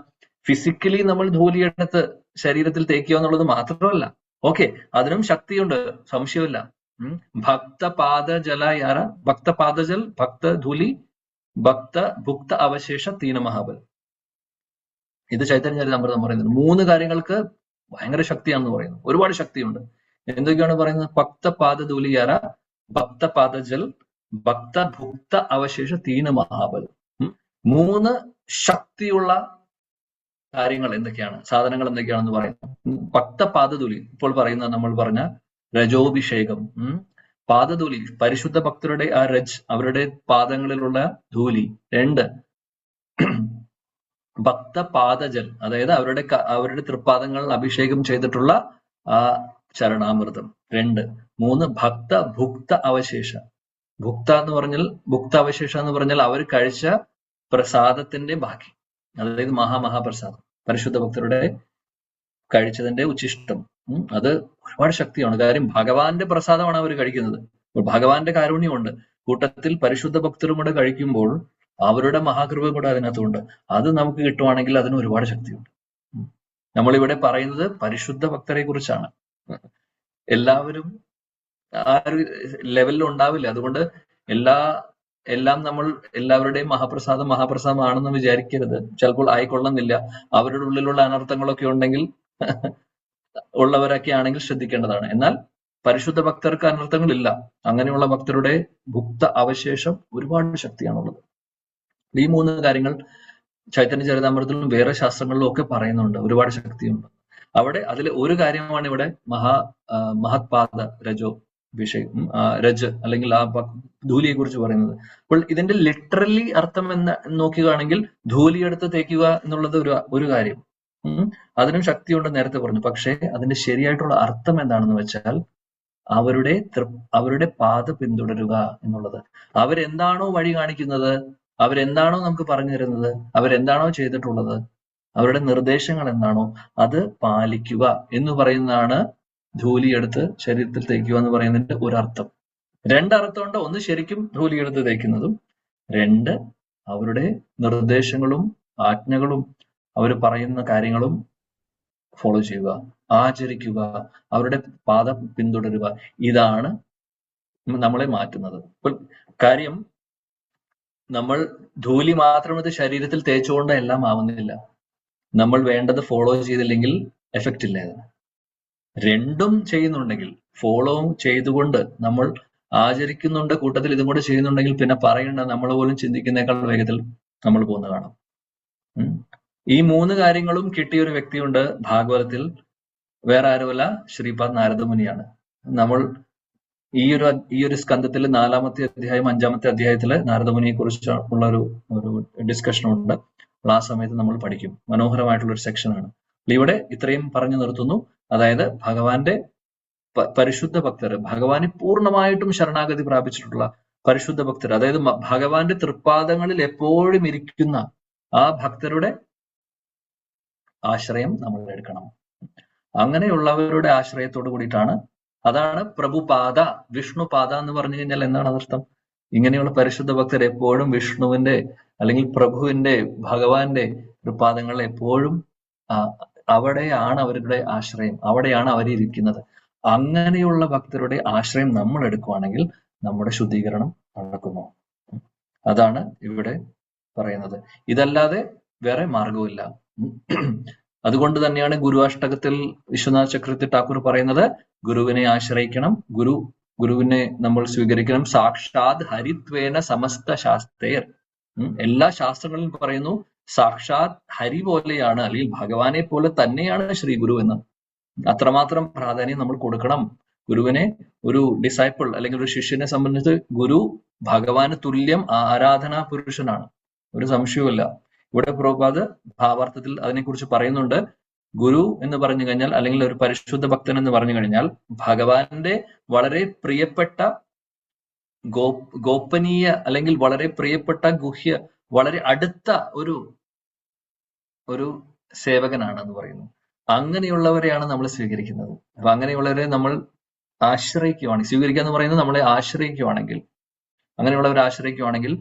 ഫിസിക്കലി നമ്മൾ ധൂലി എടുത്ത് ശരീരത്തിൽ തേക്കുക എന്നുള്ളത് മാത്രമല്ല. ഓക്കെ, അതിനും ശക്തിയുണ്ട്, സംശയമില്ല. ഭക്തപാദജല ഭക്തപാദജൽ, ഭക്തധൂലി, ഭുക്ത അവശേഷ തീന മഹാബൽ. ഇത് ചൈതന്യ ചരിതാമൃതം പറയുന്നത് 3 കാര്യങ്ങൾക്ക് ഭയങ്കര ശക്തിയാണെന്ന് പറയുന്നു. ഒരുപാട് ശക്തിയുണ്ട്. എന്തൊക്കെയാണ് പറയുന്നത്? ഭക്തപാദധൂലിയാര, ഭക്തപാദജൽ, ഭുക്ത അവശേഷ തീന മഹാബൽ. 3 ശക്തിയുള്ള കാര്യങ്ങൾ എന്തൊക്കെയാണ്, സാധനങ്ങൾ എന്തൊക്കെയാണെന്ന് പറയുന്നു. ഭക്തപാദധൂലി, ഇപ്പോൾ പറയുന്ന നമ്മൾ പറഞ്ഞ രജോഭിഷേകം. പാദധൂലി, പരിശുദ്ധ ഭക്തരുടെ ആ രജ്, അവരുടെ പാദങ്ങളിലുള്ള ധൂലി. 2 ഭക്തപാദജൽ, അതായത് അവരുടെ തൃപ്പാദങ്ങൾ അഭിഷേകം ചെയ്തിട്ടുള്ള ആ ചരണാമൃതം. 2 3 ഭുക്ത അവശേഷ. ഭുക്ത അവശേഷ എന്ന് പറഞ്ഞാൽ അവർ കഴിച്ച പ്രസാദത്തിന്റെ ബാക്കി, അതായത് മഹാപ്രസാദം, പരിശുദ്ധ ഭക്തരുടെ കഴിച്ചതിന്റെ ഉച്ചിഷ്ടം. അത് ഒരുപാട് ശക്തിയാണ്. കാര്യം ഭഗവാന്റെ പ്രസാദമാണ് അവർ കഴിക്കുന്നത്. ഭഗവാന്റെ കാരുണ്യമുണ്ട് കൂട്ടത്തിൽ. പരിശുദ്ധ ഭക്തരും കൂടെ കഴിക്കുമ്പോൾ അവരുടെ മഹാകൃപ കൂടെ അതിനകത്തുണ്ട്. അത് നമുക്ക് കിട്ടുവാണെങ്കിൽ അതിന് ഒരുപാട് ശക്തിയുണ്ട്. നമ്മളിവിടെ പറയുന്നത് പരിശുദ്ധ ഭക്തരെ കുറിച്ചാണ്. എല്ലാവരും ആ ഒരു ലെവലിൽ ഉണ്ടാവില്ല. അതുകൊണ്ട് എല്ലാം നമ്മൾ എല്ലാവരുടെയും മഹാപ്രസാദമാണെന്ന് വിചാരിക്കരുത്. ചിലപ്പോൾ ആയിക്കൊള്ളുന്നില്ല. അവരുടെ ഉള്ളിലുള്ള അനർത്ഥങ്ങളൊക്കെ ഉണ്ടെങ്കിൽ ഉള്ളവരൊക്കെ ആണെങ്കിൽ ശ്രദ്ധിക്കേണ്ടതാണ്. എന്നാൽ പരിശുദ്ധ ഭക്തർക്ക് അനർത്ഥങ്ങളില്ല. അങ്ങനെയുള്ള ഭക്തരുടെ ഭുക്ത അവശേഷം ഒരുപാട് ശക്തിയാണുള്ളത്. ഈ 3 കാര്യങ്ങൾ ചൈതന്യ ചരിതാമൃതത്തിലും വേറെ ശാസ്ത്രങ്ങളിലും ഒക്കെ പറയുന്നുണ്ട്. ഒരുപാട് ശക്തിയുണ്ട് അവിടെ. അതിൽ ഒരു കാര്യമാണ് ഇവിടെ മഹത്പാദ രജ് അല്ലെങ്കിൽ ആ ധൂലിയെ കുറിച്ച് പറയുന്നത്. അപ്പോൾ ഇതിന്റെ ലിറ്ററലി അർത്ഥം നോക്കുകയാണെങ്കിൽ ധൂലി എടുത്ത് തേക്കുക എന്നുള്ളത് ഒരു കാര്യം. അതിനും ശക്തിയുണ്ടെന്ന് നേരത്തെ പറഞ്ഞു. പക്ഷേ അതിന്റെ ശരിയായിട്ടുള്ള അർത്ഥം എന്താണെന്ന് വെച്ചാൽ അവരുടെ പാത പിന്തുടരുക എന്നുള്ളത്. അവരെന്താണോ വഴി കാണിക്കുന്നത്, അവരെന്താണോ നമുക്ക് പറഞ്ഞു തരുന്നത്, അവരെന്താണോ ചെയ്തിട്ടുള്ളത്, അവരുടെ നിർദ്ദേശങ്ങൾ എന്താണോ അത് പാലിക്കുക എന്ന് പറയുന്നതാണ് ധൂലി എടുത്ത് ശരീരത്തിൽ തേക്കുക എന്ന് പറയുന്നതിന്റെ ഒരർത്ഥം. 2 അർത്ഥമുണ്ട്. 1 ശരിക്കും ധൂലി എടുത്ത് തേക്കുന്നതും, 2 അവരുടെ നിർദ്ദേശങ്ങളും ആജ്ഞകളും അവർ പറയുന്ന കാര്യങ്ങളും ഫോളോ ചെയ്യുക, ആചരിക്കുക, അവരുടെ പാത പിന്തുടരുക. ഇതാണ് നമ്മളെ മാറ്റുന്നത്. കാര്യം നമ്മൾ ധൂലി മാത്രം ഇത് ശരീരത്തിൽ തേച്ചുകൊണ്ട് എല്ലാം ആവുന്നില്ല. നമ്മൾ വേണ്ടത് ഫോളോ ചെയ്തില്ലെങ്കിൽ എഫക്റ്റ് ഇല്ല. അതിന് 2 ചെയ്യുന്നുണ്ടെങ്കിൽ, ഫോളോ ചെയ്തുകൊണ്ട് നമ്മൾ ആചരിക്കുന്നുണ്ട്, കൂട്ടത്തിൽ ഇതും കൂടെ ചെയ്യുന്നുണ്ടെങ്കിൽ പിന്നെ പറയണ്ട, നമ്മൾ പോലും ചിന്തിക്കുന്നേക്കാൾ വേഗത്തിൽ നമ്മൾ പോകുന്ന കാണാം. ഈ 3 കാര്യങ്ങളും കിട്ടിയ ഒരു വ്യക്തിയുണ്ട് ഭാഗവതത്തിൽ. വേറെ ആരുമല്ല, ശ്രീപാദ് നാരദമുനിയാണ്. നമ്മൾ ഈ ഒരു സ്കന്ധത്തിൽ 4-ാമത്തെ അധ്യായം 5-ാമത്തെ അധ്യായത്തില് നാരദമുനിയെ കുറിച്ച് ഉള്ള ഒരു ഡിസ്കഷൻ ഉണ്ട്. ആ സമയത്ത് നമ്മൾ പഠിക്കും. മനോഹരമായിട്ടുള്ള ഒരു സെക്ഷനാണ്. ഇവിടെ ഇത്രയും പറഞ്ഞു നിർത്തുന്നു. അതായത് ഭഗവാന്റെ പരിശുദ്ധ ഭക്തർ, ഭഗവാനെ പൂർണ്ണമായിട്ടും ശരണാഗതി പ്രാപിച്ചിട്ടുള്ള പരിശുദ്ധ ഭക്തർ, അതായത് ഭഗവാന്റെ തൃപ്പാദങ്ങളിൽ എപ്പോഴും ഇരിക്കുന്ന ആ ഭക്തരുടെ ആശ്രയം നമ്മൾ എടുക്കണം. അങ്ങനെയുള്ളവരുടെ ആശ്രയത്തോട് കൂടിയിട്ടാണ്. അതാണ് പ്രഭുപാദ, വിഷ്ണുപാദ എന്ന് പറഞ്ഞു കഴിഞ്ഞാൽ എന്താണ് അർത്ഥം? ഇങ്ങനെയുള്ള പരിശുദ്ധ ഭക്തർ എപ്പോഴും വിഷ്ണുവിന്റെ അല്ലെങ്കിൽ പ്രഭുവിന്റെ, ഭഗവാന്റെ തൃപ്പാദങ്ങൾ എപ്പോഴും അവിടെയാണ് അവരുടെ ആശ്രയം, അവിടെയാണ് അവരിയ്ക്കുന്നത്. അങ്ങനെയുള്ള ഭക്തരുടെ ആശ്രയം നമ്മൾ എടുക്കുവാണെങ്കിൽ നമ്മുടെ ശുദ്ധീകരണം നടക്കുന്നു. അതാണ് ഇവിടെ പറയുന്നത്. ഇതല്ലാതെ വേറെ മാർഗവുമില്ല. അതുകൊണ്ട് തന്നെയാണ് ഗുരുവാഷ്ടകത്തിൽ വിശ്വനാഥ് ചക്രവർത്തി ഠാക്കൂർ പറയുന്നത്, ഗുരുവിനെ ആശ്രയിക്കണം, ഗുരുവിനെ നമ്മൾ സ്വീകരിക്കണം. സാക്ഷാത് ഹരിത്വേന സമസ്ത ശാസ്ത്രേർ. എല്ലാ ശാസ്ത്രങ്ങളിലും പറയുന്നു സാക്ഷാത് ഹരി പോലെയാണ്, അല്ലെങ്കിൽ ഭഗവാനെ പോലെ തന്നെയാണ് ശ്രീ ഗുരു എന്ന്. അത്രമാത്രം പ്രാധാന്യം നമ്മൾ കൊടുക്കണം. ഗുരുവിനെ, ഒരു ഡിസൈപ്പിൾ അല്ലെങ്കിൽ ഒരു ശിഷ്യനെ സംബന്ധിച്ച് ഗുരു ഭഗവാന് തുല്യം ആരാധനാ പുരുഷനാണ്, ഒരു സംശയവുമില്ല. ഇവിടെ പ്രഭുപാദ് ഭാവാർത്ഥത്തിൽ അതിനെക്കുറിച്ച് പറയുന്നുണ്ട്. ഗുരു എന്ന് പറഞ്ഞു കഴിഞ്ഞാൽ, അല്ലെങ്കിൽ ഒരു പരിശുദ്ധ ഭക്തൻ എന്ന് പറഞ്ഞു കഴിഞ്ഞാൽ, ഭഗവാന്റെ വളരെ പ്രിയപ്പെട്ട ഗോപനീയ അല്ലെങ്കിൽ വളരെ പ്രിയപ്പെട്ട ഗുഹ്യ വളരെ അടുത്ത ഒരു സേവകനാണെന്ന് പറയുന്നു. അങ്ങനെയുള്ളവരെയാണ് നമ്മൾ സ്വീകരിക്കുന്നത്. അപ്പൊ അങ്ങനെയുള്ളവരെ നമ്മൾ സ്വീകരിക്കുക എന്ന് പറയുന്നത് നമ്മളെ ആശ്രയിക്കുവാണെങ്കിൽ, അങ്ങനെയുള്ളവരെ ആശ്രയിക്കുവാണെങ്കിൽ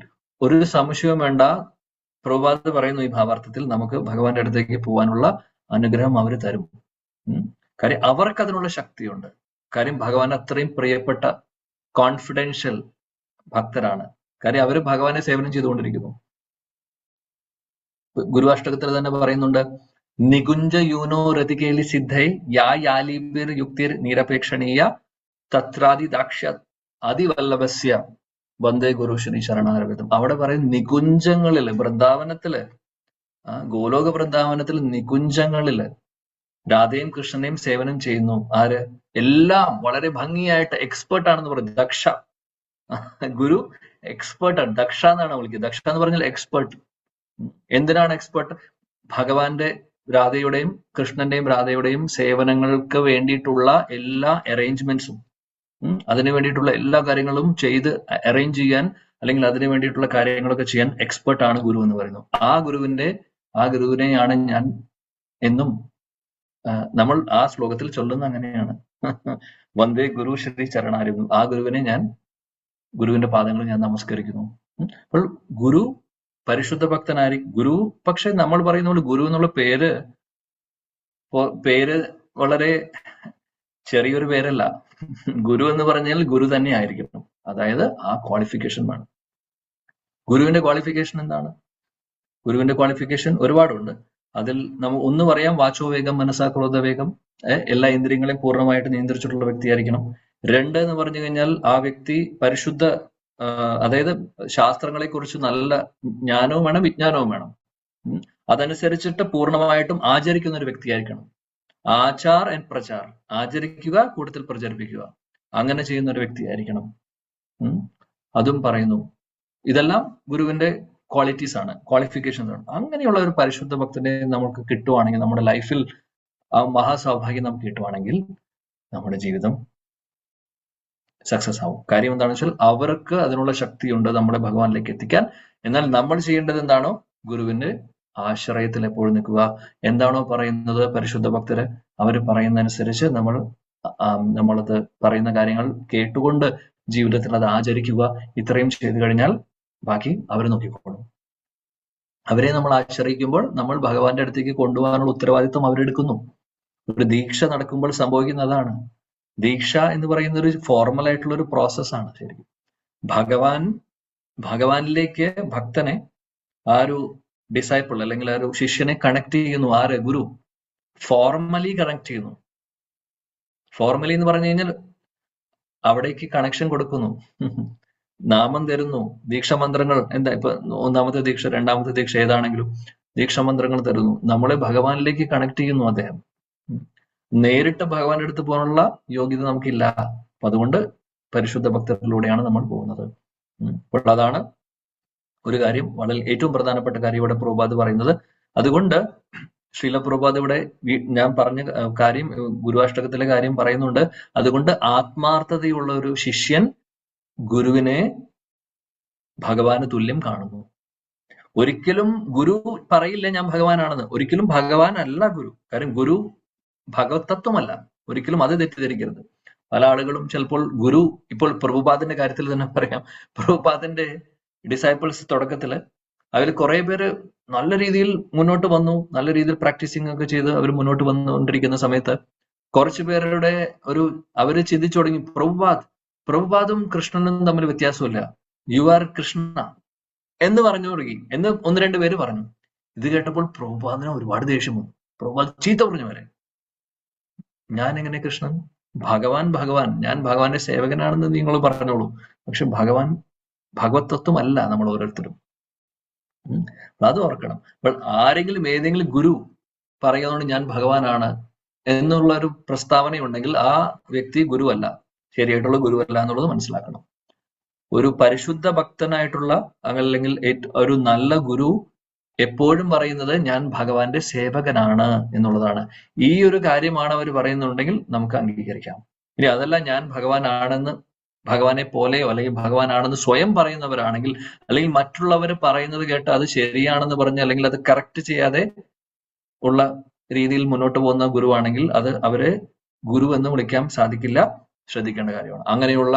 ഒരു സംശയവും വേണ്ട, പ്രഭുപാദ് പറയുന്നു ഈ ഭാവാർത്ഥത്തിൽ നമുക്ക് ഭഗവാന്റെ അടുത്തേക്ക് പോകാനുള്ള അനുഗ്രഹം അവർ തരും. കാര്യം അവർക്ക് അതിനുള്ള ശക്തിയുണ്ട്. കാര്യം ഭഗവാൻ അത്രയും പ്രിയപ്പെട്ട കോൺഫിഡൻഷ്യൽ ഭക്തരാണ്. കാര്യം അവര് ഭഗവാനെ സേവനം ചെയ്തുകൊണ്ടിരിക്കുന്നു. ഗുരുവാഷ്ടകത്തിൽ തന്നെ പറയുന്നുണ്ട്, നികുഞ്ച യൂനോ രതികേലി സിദ്ധൈ യാലിബിർ യുക്തിർ നിരപേക്ഷണീയ തത്രാദി ദാക്ഷ്യ അതിവല്ലഭസ്യ വന്ദേ ഗുരു ശ്രീ ശരണാരവിന്ദം. അവിടെ പറയും നികുഞ്ചങ്ങളില്, വൃന്ദാവനത്തില്, ഗോലോക വൃന്ദാവനത്തിൽ നികുഞ്ചങ്ങളില് രാധയും കൃഷ്ണനെയും സേവനം ചെയ്യുന്നു. ആര്? എല്ലാം വളരെ ഭംഗിയായിട്ട് എക്സ്പേർട്ട് ആണെന്ന് പറഞ്ഞു. ദക്ഷ ഗുരു എക്സ്പേർട്ടാണ്. ദക്ഷ എന്നാണ് വിളിക്കുന്നത്. ദക്ഷ എന്ന് പറഞ്ഞാൽ എക്സ്പേർട്ട്. എന്തിനാണ് എക്സ്പേർട്ട്? ഭഗവാന്റെ രാധയുടെയും കൃഷ്ണന്റെയും രാധയുടെയും സേവനങ്ങൾക്ക് വേണ്ടിയിട്ടുള്ള എല്ലാ അറേഞ്ച്മെന്റ്സും, അതിനു വേണ്ടിയിട്ടുള്ള എല്ലാ കാര്യങ്ങളും ചെയ്ത് അറേഞ്ച് ചെയ്യാൻ, അല്ലെങ്കിൽ അതിനു വേണ്ടിയിട്ടുള്ള കാര്യങ്ങളൊക്കെ ചെയ്യാൻ എക്സ്പേർട്ട് ആണ് ഗുരു എന്ന് പറയുന്നു. ആ ഗുരുവിനെയാണ് ഞാൻ എന്നും നമ്മൾ ആ ശ്ലോകത്തിൽ ചൊല്ലുന്ന അങ്ങനെയാണ്. വന്ദേ ഗുരു ശ്രീ ചരണാരവിന്ദം. ആ ഗുരുവിന്റെ പാദങ്ങൾ ഞാൻ നമസ്കരിക്കുന്നു. അപ്പോൾ ഗുരു പരിശുദ്ധ ഭക്തനായി. ഗുരു പക്ഷെ നമ്മൾ പറയുന്ന പോലെ ഗുരു എന്നുള്ള പേര് വളരെ ചെറിയൊരു പേരല്ല. ഗുരു എന്ന് പറഞ്ഞാൽ ഗുരു തന്നെ ആയിരിക്കണം. അതായത് ആ ക്വാളിഫിക്കേഷൻ വേണം. ഗുരുവിന്റെ ക്വാളിഫിക്കേഷൻ എന്താണ്? ഗുരുവിന്റെ ക്വാളിഫിക്കേഷൻ ഒരുപാടുണ്ട്. അതിൽ ഒന്ന് പറയാം, വാചോവേഗം, മനസ്സാ ക്രോധവേഗം, എല്ലാ ഇന്ദ്രിയങ്ങളെയും പൂർണ്ണമായിട്ട് നിയന്ത്രിച്ചിട്ടുള്ള വ്യക്തിയായിരിക്കണം. 2 എന്ന് പറഞ്ഞു കഴിഞ്ഞാൽ ആ വ്യക്തി പരിശുദ്ധ, അതായത് ശാസ്ത്രങ്ങളെ കുറിച്ച് നല്ല ജ്ഞാനവും വേണം, വിജ്ഞാനവും വേണം. അതനുസരിച്ചിട്ട് പൂർണ്ണമായിട്ടും ആചരിക്കുന്ന ഒരു വ്യക്തിയായിരിക്കണം. ആചാർ ആൻഡ് പ്രചാർ, ആചരിക്കുക, കൂട്ടത്തിൽ പ്രചരിപ്പിക്കുക, അങ്ങനെ ചെയ്യുന്ന ഒരു വ്യക്തിയായിരിക്കണം. അതും പറയുന്നു. ഇതെല്ലാം ഗുരുവിന്റെ ക്വാളിറ്റീസ് ആണ്, ക്വാളിഫിക്കേഷൻസ് ആണ്. അങ്ങനെയുള്ള ഒരു പരിശുദ്ധ ഭക്തനെ നമുക്ക് കിട്ടുവാണെങ്കിൽ, നമ്മുടെ ലൈഫിൽ ആ മഹാസൗഭാഗ്യം നമുക്ക് കിട്ടുവാണെങ്കിൽ നമ്മുടെ ജീവിതം സക്സസ് ആവും. കാര്യം എന്താണെന്ന് വെച്ചാൽ അവർക്ക് അതിനുള്ള ശക്തിയുണ്ട് നമ്മളെ ഭഗവാനിലേക്ക് എത്തിക്കാൻ. എന്നാൽ നമ്മൾ ചെയ്യേണ്ടത് എന്താണോ? ഗുരുവിന്റെ ആശ്രയത്തിൽ എപ്പോഴും നിൽക്കുക. എന്താണോ പറയുന്നത് പരിശുദ്ധ ഭക്തര്, അവർ പറയുന്നതനുസരിച്ച് നമ്മളത് പറയുന്ന കാര്യങ്ങൾ കേട്ടുകൊണ്ട് ജീവിതത്തിൽ അത് ആചരിക്കുക. ഇത്രയും ചെയ്തു കഴിഞ്ഞാൽ ബാക്കി അവർ നോക്കിക്കോളും. അവരെ നമ്മൾ ആശ്രയിക്കുമ്പോൾ നമ്മൾ ഭഗവാന്റെ അടുത്തേക്ക് കൊണ്ടുപോകാനുള്ള ഉത്തരവാദിത്വം അവരെടുക്കുന്നു. ഒരു ദീക്ഷ നടക്കുമ്പോൾ സംഭവിക്കുന്നതാണ്. ദീക്ഷ എന്ന് പറയുന്ന ഒരു ഫോർമൽ ആയിട്ടുള്ള ഒരു പ്രോസസ്സാണ്. ശരിക്കും ഭഗവാനിലേക്ക് ഭക്തനെ, ആ ഒരു ഡിസൈപ്പിൾ അല്ലെങ്കിൽ ആ ഒരു ശിഷ്യനെ കണക്ട് ചെയ്യുന്നു. ആര്? ഗുരു. ഫോർമലി കണക്ട് ചെയ്യുന്നു. ഫോർമലി എന്ന് പറഞ്ഞു കഴിഞ്ഞാൽ അവിടേക്ക് കണക്ഷൻ കൊടുക്കുന്നു, നാമം തരുന്നു, ദീക്ഷാമന്ത്രങ്ങൾ, എന്താ ഇപ്പൊ 1ാമത്തെ ദീക്ഷ 2ാമത്തെ ദീക്ഷ ഏതാണെങ്കിലും ദീക്ഷാമന്ത്രങ്ങൾ തരുന്നു. നമ്മളെ ഭഗവാനിലേക്ക് കണക്ട് ചെയ്യുന്നു അദ്ദേഹം. നേരിട്ട് ഭഗവാന്റെ അടുത്ത് പോകാനുള്ള യോഗ്യത നമുക്കില്ല. അപ്പൊ അതുകൊണ്ട് പരിശുദ്ധ ഭക്തരിലൂടെയാണ് നമ്മൾ പോകുന്നത്. അപ്പോൾ അതാണ് ഒരു കാര്യം, വളരെ ഏറ്റവും പ്രധാനപ്പെട്ട കാര്യം ഇവിടെ പ്രഭുപാദ് പറയുന്നത്. അതുകൊണ്ട് ശ്രീല പ്രഭുപാദ് ഇവിടെ ഞാൻ പറഞ്ഞ കാര്യം, ഗുരുവാഷ്ടകത്തിലെ കാര്യം പറയുന്നുണ്ട്. അതുകൊണ്ട് ആത്മാർത്ഥതയുള്ള ഒരു ശിഷ്യൻ ഗുരുവിനെ ഭഗവാന് തുല്യം കാണുന്നു. ഒരിക്കലും ഗുരു പറയില്ല ഞാൻ ഭഗവാനാണെന്ന്. ഒരിക്കലും ഭഗവാൻ അല്ല ഗുരു. കാര്യം ഗുരു ഭഗവത് തത്വമല്ല. ഒരിക്കലും അത് തെറ്റിദ്ധരിക്കരുത്. പല ആളുകളും ചിലപ്പോൾ ഗുരു, ഇപ്പോൾ പ്രഭുപാദിന്റെ കാര്യത്തിൽ തന്നെ പറയാം, പ്രഭുപാദിന്റെ ഡിസൈപ്പിൾസ് തുടക്കത്തില് അതിൽ കുറെ പേര് നല്ല രീതിയിൽ മുന്നോട്ട് വന്നു, നല്ല രീതിയിൽ പ്രാക്ടീസിങ് ഒക്കെ ചെയ്ത് അവർ മുന്നോട്ട് വന്നുകൊണ്ടിരിക്കുന്ന സമയത്ത് കുറച്ചു പേരുടെ അവര് ചിന്തിച്ചു തുടങ്ങി, പ്രഭുപാദും കൃഷ്ണനും തമ്മിൽ വ്യത്യാസമില്ല, യു ആർ കൃഷ്ണ എന്ന് പറഞ്ഞു തുടങ്ങി എന്ന് 1-2 പേര് പറഞ്ഞു. ഇത് കേട്ടപ്പോൾ പ്രഭുപാദിന് ഒരുപാട് ദേഷ്യം വന്നു. പ്രഭുപാദ് ചീത്ത പറഞ്ഞു വരെ, ഞാൻ എങ്ങനെ കൃഷ്ണൻ? ഭഗവാൻ, ഞാൻ ഭഗവാന്റെ സേവകനാണെന്ന് നിങ്ങൾ പറഞ്ഞോളൂ. പക്ഷെ ഭഗവത് തത്വമല്ല നമ്മൾ ഓരോരുത്തരും. അത് ഓർക്കണം. അപ്പോൾ ആരെങ്കിലും ഏതെങ്കിലും ഗുരു പറയുന്നതുകൊണ്ട് ഞാൻ ഭഗവാനാണ് എന്നുള്ള ഒരു പ്രസ്താവനയുണ്ടെങ്കിൽ ആ വ്യക്തി ഗുരുവല്ല, ശരിയായിട്ടുള്ള ഗുരുവല്ല എന്നുള്ളത് മനസ്സിലാക്കണം. ഒരു പരിശുദ്ധ ഭക്തനായിട്ടുള്ള അല്ലെങ്കിൽ ഒരു നല്ല ഗുരു എപ്പോഴും പറയുന്നത് ഞാൻ ഭഗവാന്റെ സേവകനാണ് എന്നുള്ളതാണ്. ഈ ഒരു കാര്യമാണ് അവർ പറയുന്നുണ്ടെങ്കിൽ നമുക്ക് അംഗീകരിക്കാം. ഇനി അതല്ല ഞാൻ ഭഗവാനാണെന്ന് ഭഗവാനെ പോലെയോ അല്ലെങ്കിൽ ഭഗവാനാണെന്ന് സ്വയം പറയുന്നവരാണെങ്കിൽ, അല്ലെങ്കിൽ മറ്റുള്ളവർ പറയുന്നത് കേട്ട് അത് ശരിയാണെന്ന് പറഞ്ഞ് അല്ലെങ്കിൽ അത് കറക്റ്റ് ചെയ്യാതെ ഉള്ള രീതിയിൽ മുന്നോട്ട് പോകുന്ന ഗുരുവാണെങ്കിൽ അത് അവരെ ഗുരു എന്ന് വിളിക്കാൻ സാധിക്കില്ല. ശ്രദ്ധിക്കേണ്ട കാര്യമാണ്. അങ്ങനെയുള്ള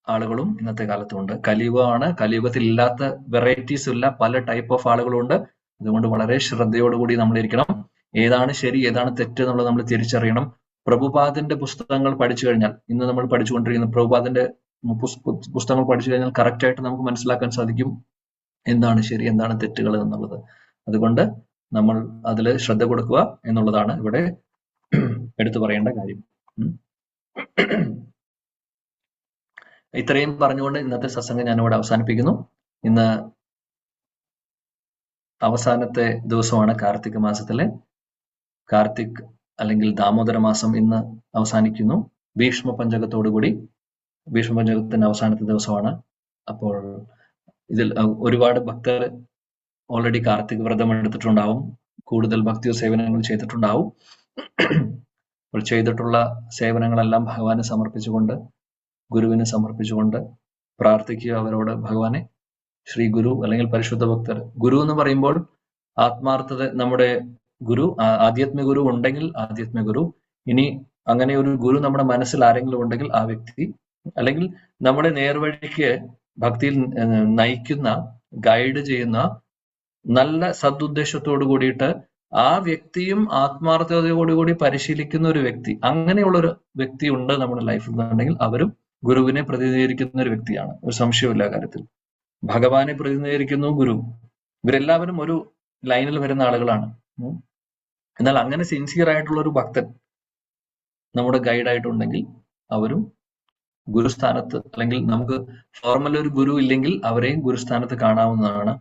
ആളുകളും ഇന്നത്തെ കാലത്തുണ്ട്. കലിയുഗമാണ്. കലിയുഗത്തിൽ ഇല്ലാത്ത വെറൈറ്റീസ് ഇല്ല, പല ടൈപ്പ് ഓഫ് ആളുകളുണ്ട്. അതുകൊണ്ട് വളരെ ശ്രദ്ധയോടുകൂടി നമ്മൾ ഇരിക്കണം. ഏതാണ് ശരി ഏതാണ് തെറ്റ് എന്നുള്ളത് നമ്മൾ തിരിച്ചറിയണം. പ്രഭുപാദിന്റെ പുസ്തകങ്ങൾ പഠിച്ചു കഴിഞ്ഞാൽ, ഇന്ന് നമ്മൾ പഠിച്ചുകൊണ്ടിരിക്കുന്ന പ്രഭുപാദിന്റെ പുസ്തകങ്ങൾ പഠിച്ചു കഴിഞ്ഞാൽ കറക്റ്റ് ആയിട്ട് നമുക്ക് മനസ്സിലാക്കാൻ സാധിക്കും എന്താണ് ശരി എന്താണ് തെറ്റുകൾ എന്നുള്ളത്. അതുകൊണ്ട് നമ്മൾ അതിൽ ശ്രദ്ധ കൊടുക്കുക എന്നുള്ളതാണ് ഇവിടെ എടുത്തു പറയേണ്ട കാര്യം. ഇത്രയും പറഞ്ഞുകൊണ്ട് ഇന്നത്തെ സത്സംഗം ഞാനിവിടെ അവസാനിപ്പിക്കുന്നു. ഇന്ന് അവസാനത്തെ ദിവസമാണ് കാർത്തിക മാസത്തിലെ. കാർത്തിക് അല്ലെങ്കിൽ ദാമോദര മാസം ഇന്ന് അവസാനിക്കുന്നു. ഭീഷ്മ പഞ്ചകത്തോടുകൂടി, ഭീഷ്മ പഞ്ചകത്തിന്റെ അവസാനത്തെ ദിവസമാണ്. അപ്പോൾ ഇതിൽ ഒരുപാട് ഭക്തർ ഓൾറെഡി കാർത്തിക് വ്രതം എടുത്തിട്ടുണ്ടാവും, കൂടുതൽ ഭക്തി സേവനങ്ങൾ ചെയ്തിട്ടുണ്ടാവും. അപ്പോൾ ചെയ്തിട്ടുള്ള സേവനങ്ങളെല്ലാം ഭഗവാനെ സമർപ്പിച്ചുകൊണ്ട്, ഗുരുവിനെ സമർപ്പിച്ചുകൊണ്ട് പ്രാർത്ഥിക്കുക അവരോട്. ഭഗവാനെ, ശ്രീ ഗുരു അല്ലെങ്കിൽ പരിശുദ്ധ ഭക്തർ, ഗുരു എന്ന് പറയുമ്പോൾ ആത്മാർത്ഥത, നമ്മുടെ ഗുരു ആധ്യാത്മിക ഗുരു ഉണ്ടെങ്കിൽ ആധ്യാത്മിക ഗുരു, ഇനി അങ്ങനെ ഒരു ഗുരു നമ്മുടെ മനസ്സിൽ ആരെങ്കിലും ഉണ്ടെങ്കിൽ ആ വ്യക്തി, അല്ലെങ്കിൽ നമ്മുടെ നേർവഴിക്ക് ഭക്തിയിൽ നയിക്കുന്ന, ഗൈഡ് ചെയ്യുന്ന, നല്ല സദുദ്ദേശത്തോടു കൂടിയിട്ട് ആ വ്യക്തിയും ആത്മാർത്ഥതയോടുകൂടി പരിശീലിക്കുന്ന ഒരു വ്യക്തി, അങ്ങനെയുള്ളൊരു വ്യക്തി ഉണ്ട് നമ്മുടെ ലൈഫിൽ എന്നുണ്ടെങ്കിൽ അവരും ഗുരുവിനെ പ്രതിനിധീകരിക്കുന്ന ഒരു വ്യക്തിയാണ്. ഒരു സംശയമില്ല കാര്യത്തിൽ. ഭഗവാനെ പ്രതിനിധീകരിക്കുന്നു ഗുരു. ഇവരെല്ലാവരും ഒരു ലൈനിൽ വരുന്ന ആളുകളാണ്. എന്നാൽ അങ്ങനെ സിൻസിയർ ആയിട്ടുള്ള ഒരു ഭക്തൻ നമ്മുടെ ഗൈഡായിട്ടുണ്ടെങ്കിൽ അവരും ഗുരുസ്ഥാനത്ത്, അല്ലെങ്കിൽ നമുക്ക് ഫോർമൽ ഒരു ഗുരു ഇല്ലെങ്കിൽ അവരെയും ഗുരുസ്ഥാനത്ത് കാണാവുന്നതാണ്.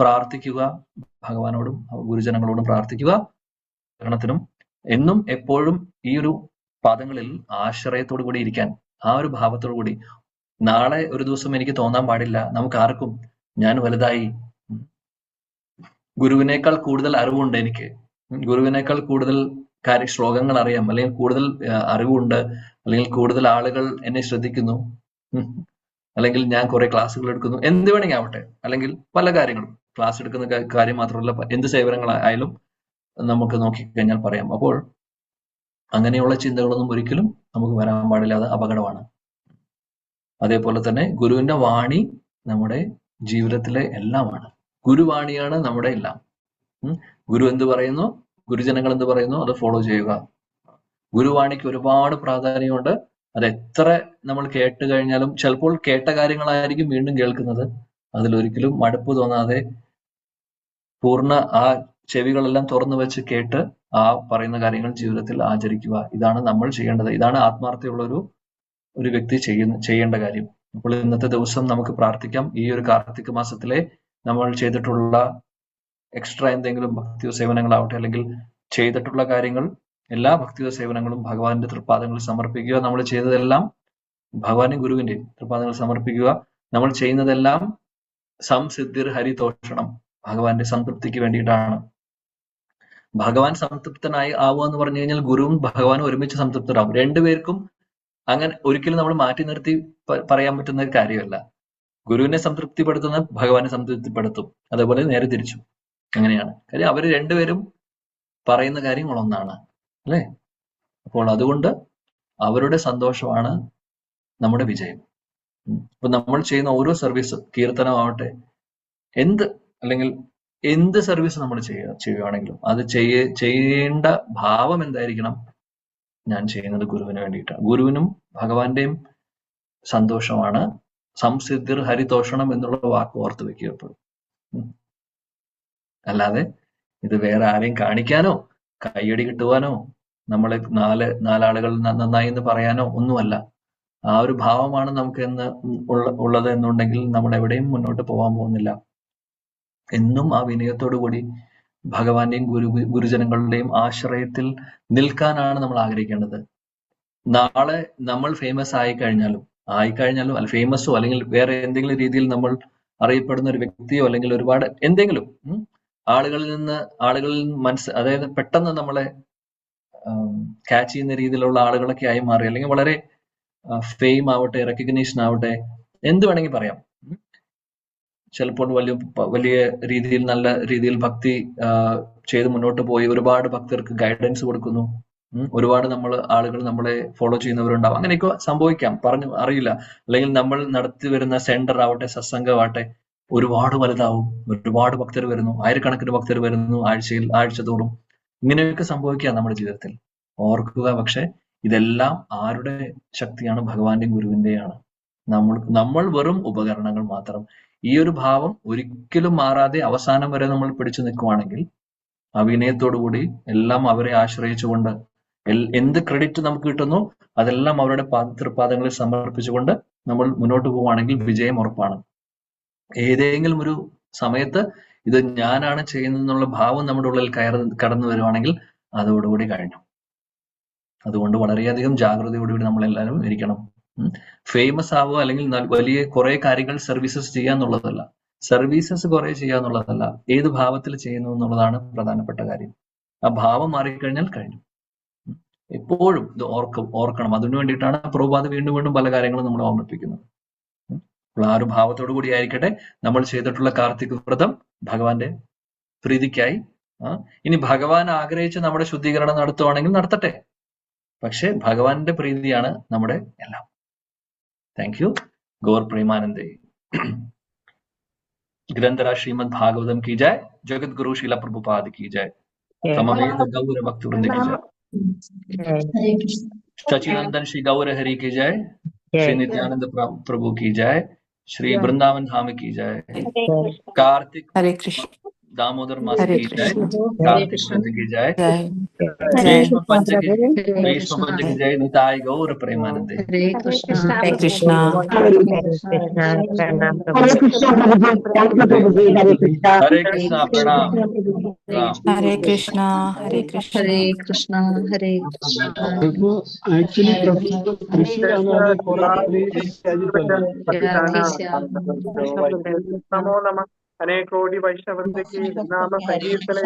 പ്രാർത്ഥിക്കുക, ഭഗവാനോടും ഗുരുജനങ്ങളോടും പ്രാർത്ഥിക്കുക. ണത്തിനും എന്നും എപ്പോഴും ഈ ഒരു പാദങ്ങളിൽ ആശ്രയത്തോടു കൂടി ഇരിക്കാൻ, ആ ഒരു ഭാവത്തോടു കൂടി. നാളെ ഒരു ദിവസം എനിക്ക് തോന്നാൻ പാടില്ല നമുക്ക് ആർക്കും ഞാൻ വലുതായി, ഗുരുവിനേക്കാൾ കൂടുതൽ അറിവുണ്ട് എനിക്ക്, ഗുരുവിനേക്കാൾ കൂടുതൽ ശ്ലോകങ്ങൾ അറിയാം, അല്ലെങ്കിൽ കൂടുതൽ അറിവുണ്ട്, അല്ലെങ്കിൽ കൂടുതൽ ആളുകൾ എന്നെ ശ്രദ്ധിക്കുന്നു, അല്ലെങ്കിൽ ഞാൻ കുറെ ക്ലാസ്സുകൾ എടുക്കുന്നു, എന്ത് വേണമെങ്കിൽ ആവട്ടെ, അല്ലെങ്കിൽ പല കാര്യങ്ങളും, ക്ലാസ് എടുക്കുന്ന കാര്യം മാത്രമല്ല എന്ത് സേവനങ്ങളായാലും നമുക്ക് നോക്കിക്കഴിഞ്ഞാൽ പറയാം. അപ്പോൾ അങ്ങനെയുള്ള ചിന്തകളൊന്നും ഒരിക്കലും നമുക്ക് വരാൻ പാടില്ല, അത് അപകടമാണ്. അതേപോലെ തന്നെ ഗുരുവിന്റെ വാണി നമ്മുടെ ജീവിതത്തിലെ എല്ലാമാണ്. ഗുരുവാണിയാണ് നമ്മുടെ എല്ലാം. ഗുരു എന്ത് പറയുന്നു, ഗുരുജനങ്ങൾ എന്ത് പറയുന്നു, അത് ഫോളോ ചെയ്യുക. ഗുരുവാണിക്ക് ഒരുപാട് പ്രാധാന്യമുണ്ട്. അത് എത്ര നമ്മൾ കേട്ട് കഴിഞ്ഞാലും, ചിലപ്പോൾ കേട്ട കാര്യങ്ങളായിരിക്കും വീണ്ടും കേൾക്കുന്നത്, അതിലൊരിക്കലും മടുപ്പ് തോന്നാതെ പൂർണ്ണ ആ ചെവികളെല്ലാം തുറന്നു വെച്ച് കേട്ട് ആ പറയുന്ന കാര്യങ്ങൾ ജീവിതത്തിൽ ആചരിക്കുക. ഇതാണ് നമ്മൾ ചെയ്യേണ്ടത്. ഇതാണ് ആത്മാർത്ഥയുള്ള ഒരു വ്യക്തി ചെയ്യേണ്ട കാര്യം. അപ്പോൾ ഇന്നത്തെ ദിവസം നമുക്ക് പ്രാർത്ഥിക്കാം. ഈ ഒരു കാർത്തിക മാസത്തിലെ നമ്മൾ ചെയ്തിട്ടുള്ള എക്സ്ട്രാ എന്തെങ്കിലും ഭക്തി സേവനങ്ങളാവട്ടെ, അല്ലെങ്കിൽ ചെയ്തിട്ടുള്ള കാര്യങ്ങൾ, എല്ലാ ഭക്തി സേവനങ്ങളും ഭഗവാന്റെ തൃപ്പാദങ്ങളിൽ സമർപ്പിക്കുക. നമ്മൾ ചെയ്തതെല്ലാം ഭഗവാനും ഗുരുവിന്റെ തൃപ്പാദങ്ങളിൽ സമർപ്പിക്കുക. നമ്മൾ ചെയ്യുന്നതെല്ലാം സംസിദ്ധിർ ഹരിതോഷണം, ഭഗവാന്റെ സംതൃപ്തിക്ക് വേണ്ടിയിട്ടാണ്. ഭഗവാൻ സംതൃപ്തനായി ആവുക എന്ന് പറഞ്ഞു കഴിഞ്ഞാൽ ഗുരുവും ഭഗവാനും ഒരുമിച്ച് സംതൃപ്തരാകും. രണ്ടുപേർക്കും അങ്ങനെ ഒരിക്കലും നമ്മൾ മാറ്റി നിർത്തി പറയാൻ പറ്റുന്ന ഒരു കാര്യമല്ല. ഗുരുവിനെ സംതൃപ്തിപ്പെടുത്തുന്ന ഭഗവാനെ സംതൃപ്തിപ്പെടുത്തും, അതേപോലെ നേരെ തിരിച്ചു. അങ്ങനെയാണ് കാര്യം. അവര് രണ്ടുപേരും പറയുന്ന കാര്യങ്ങൾ ഒന്നാണ്, അല്ലേ? അപ്പോൾ അതുകൊണ്ട് അവരുടെ സന്തോഷമാണ് നമ്മുടെ വിജയം. ഇപ്പൊ നമ്മൾ ചെയ്യുന്ന ഓരോ സർവീസ്, കീർത്തനമാവട്ടെ, അല്ലെങ്കിൽ എന്ത് സർവീസ് നമ്മൾ ചെയ്യുകയാണെങ്കിലും അത് ചെയ്യേണ്ട ഭാവം എന്തായിരിക്കണം? ഞാൻ ചെയ്യുന്നത് ഗുരുവിന് വേണ്ടിയിട്ടാണ്. ഗുരുവിനും ഭഗവാന്റെയും സന്തോഷമാണ്. സംസിദ്ധിർ ഹരിതോഷണം എന്നുള്ള വാക്ക് ഓർത്ത് വെക്കുക എപ്പോഴും. അല്ലാതെ ഇത് വേറെ ആരെയും കാണിക്കാനോ കയ്യടി കിട്ടുവാനോ നമ്മളെ നാലാളുകൾ നന്നായി എന്ന് പറയാനോ ഒന്നുമല്ല. ആ ഒരു ഭാവമാണ് നമുക്ക് ഉള്ളത് എന്നുണ്ടെങ്കിൽ നമ്മൾ എവിടെയും മുന്നോട്ട് പോകാൻ പോകുന്നില്ല. എന്നും ആ വിനയത്തോടു കൂടി ഭഗവാന്റെയും ഗുരുജനങ്ങളുടെയും ആശ്രയത്തിൽ നിൽക്കാനാണ് നമ്മൾ ആഗ്രഹിക്കേണ്ടത്. നാളെ നമ്മൾ ഫേമസ് ആയിക്കഴിഞ്ഞാലും അല്ല, ഫേമസോ അല്ലെങ്കിൽ വേറെ എന്തെങ്കിലും രീതിയിൽ നമ്മൾ അറിയപ്പെടുന്ന ഒരു വ്യക്തിയോ അല്ലെങ്കിൽ ഒരുപാട് എന്തെങ്കിലും ആളുകളിൽ അതായത് പെട്ടെന്ന് നമ്മളെ ക്യാച്ച് ചെയ്യുന്ന രീതിയിലുള്ള ആളുകളൊക്കെ ആയി മാറി, അല്ലെങ്കിൽ വളരെ ഫെയിം ആവട്ടെ, റെക്കഗ്നീഷൻ ആവട്ടെ, എന്ത് വേണമെങ്കിൽ പറയാം. ചിലപ്പോൾ വലിയ രീതിയിൽ നല്ല രീതിയിൽ ഭക്തി ചെയ്ത് മുന്നോട്ട് പോയി ഒരുപാട് ഭക്തർക്ക് ഗൈഡൻസ് കൊടുക്കുന്നു. ഒരുപാട് ആളുകൾ നമ്മളെ ഫോളോ ചെയ്യുന്നവരുണ്ടാവും. അങ്ങനെയൊക്കെ സംഭവിക്കാം, പറഞ്ഞു അറിയില്ല. അല്ലെങ്കിൽ നമ്മൾ നടത്തി വരുന്ന സെന്റർ ആവട്ടെ, സത്സംഗമാവട്ടെ, ഒരുപാട് വലുതാവും, ഒരുപാട് ഭക്തർ വരുന്നു, ആയിരക്കണക്കിന് ഭക്തർ വരുന്നു ആഴ്ച തോറും. ഇങ്ങനെയൊക്കെ സംഭവിക്കാം നമ്മുടെ ജീവിതത്തിൽ. ഓർക്കുക, പക്ഷെ ഇതെല്ലാം ആരുടെ ശക്തിയാണ്? ഭഗവാന്റെയും ഗുരുവിന്റെയാണ്. നമ്മൾ വെറും ഉപകരണങ്ങൾ മാത്രം. ഈ ഒരു ഭാവം ഒരിക്കലും മാറാതെ അവസാനം വരെ നമ്മൾ പിടിച്ചു നിൽക്കുവാണെങ്കിൽ, ആ വിനയത്തോടുകൂടി എല്ലാം അവരെ ആശ്രയിച്ചുകൊണ്ട് എന്ത് ക്രെഡിറ്റ് നമുക്ക് കിട്ടുന്നു അതെല്ലാം അവരുടെ തൃപ്പാദങ്ങളിൽ സമർപ്പിച്ചുകൊണ്ട് നമ്മൾ മുന്നോട്ട് പോവുകയാണെങ്കിൽ വിജയം ഉറപ്പാണ്. ഏതെങ്കിലും ഒരു സമയത്ത് ഇത് ഞാനാണ് ചെയ്യുന്നതെന്നുള്ള ഭാവം നമ്മുടെ ഉള്ളിൽ കടന്നു വരുവാണെങ്കിൽ അതോടുകൂടി കഴിഞ്ഞു. അതുകൊണ്ട് വളരെയധികം ജാഗ്രതയോടുകൂടി നമ്മൾ എല്ലാവരും ഇരിക്കണം. ഫേമസ് ആവുക അല്ലെങ്കിൽ വലിയ കുറെ കാര്യങ്ങൾ സർവീസസ് ചെയ്യാന്നുള്ളതല്ല, സർവീസസ് കുറെ ചെയ്യാന്നുള്ളതല്ല, ഏത് ഭാവത്തിൽ ചെയ്യുന്നു എന്നുള്ളതാണ് പ്രധാനപ്പെട്ട കാര്യം. ആ ഭാവം മാറിക്കഴിഞ്ഞാൽ കഴിഞ്ഞു. എപ്പോഴും ഇത് ഓർക്കണം. അതിനു വേണ്ടിയിട്ടാണ് പ്രഭുപാദ് വീണ്ടും വീണ്ടും പല കാര്യങ്ങളും നമ്മൾ ഓർമ്മിപ്പിക്കുന്നത്. അപ്പോൾ ആ ഒരു ഭാവത്തോടു കൂടി ആയിരിക്കട്ടെ നമ്മൾ ചെയ്തിട്ടുള്ള കാർത്തിക വ്രതം ഭഗവാന്റെ പ്രീതിക്കായി. ഇനി ഭഗവാൻ ആഗ്രഹിച്ച് നമ്മുടെ ശുദ്ധീകരണം നടത്തുവാണെങ്കിൽ നടത്തട്ടെ, പക്ഷെ ഭഗവാന്റെ പ്രീതിയാണ് നമ്മുടെ എല്ലാം. Thank you. ഗൗർ പ്രേമാനന്ദേ. ग्रंथराज श्रीमद् भागवतम की जय, जगत गुरु शीला प्रभुपाद की जय, समवेत गौर भक्त वृंद की जय, सचिनंदन श्री गौर हरि की जय, श्री नित्यानंद प्रभु की जय, श्री वृंदावन धाम की जय, कार्तिक हरे कृष्ण, दामोदर मास की जय, कार्तिक व्रत की जय, भीष्म पंच की जय, निताय गौर प्रेमानंदे। हरे कृष्णा, हरे कृष्णा प्रणाम। हरे कृष्णा, हरे कृष्णा, हरे कृष्णा, हरे कृष्णा। एक्चुअली कृषि नमो नमः। अनेक कोटि वैष्णवृंद की नाम संकीर्तन।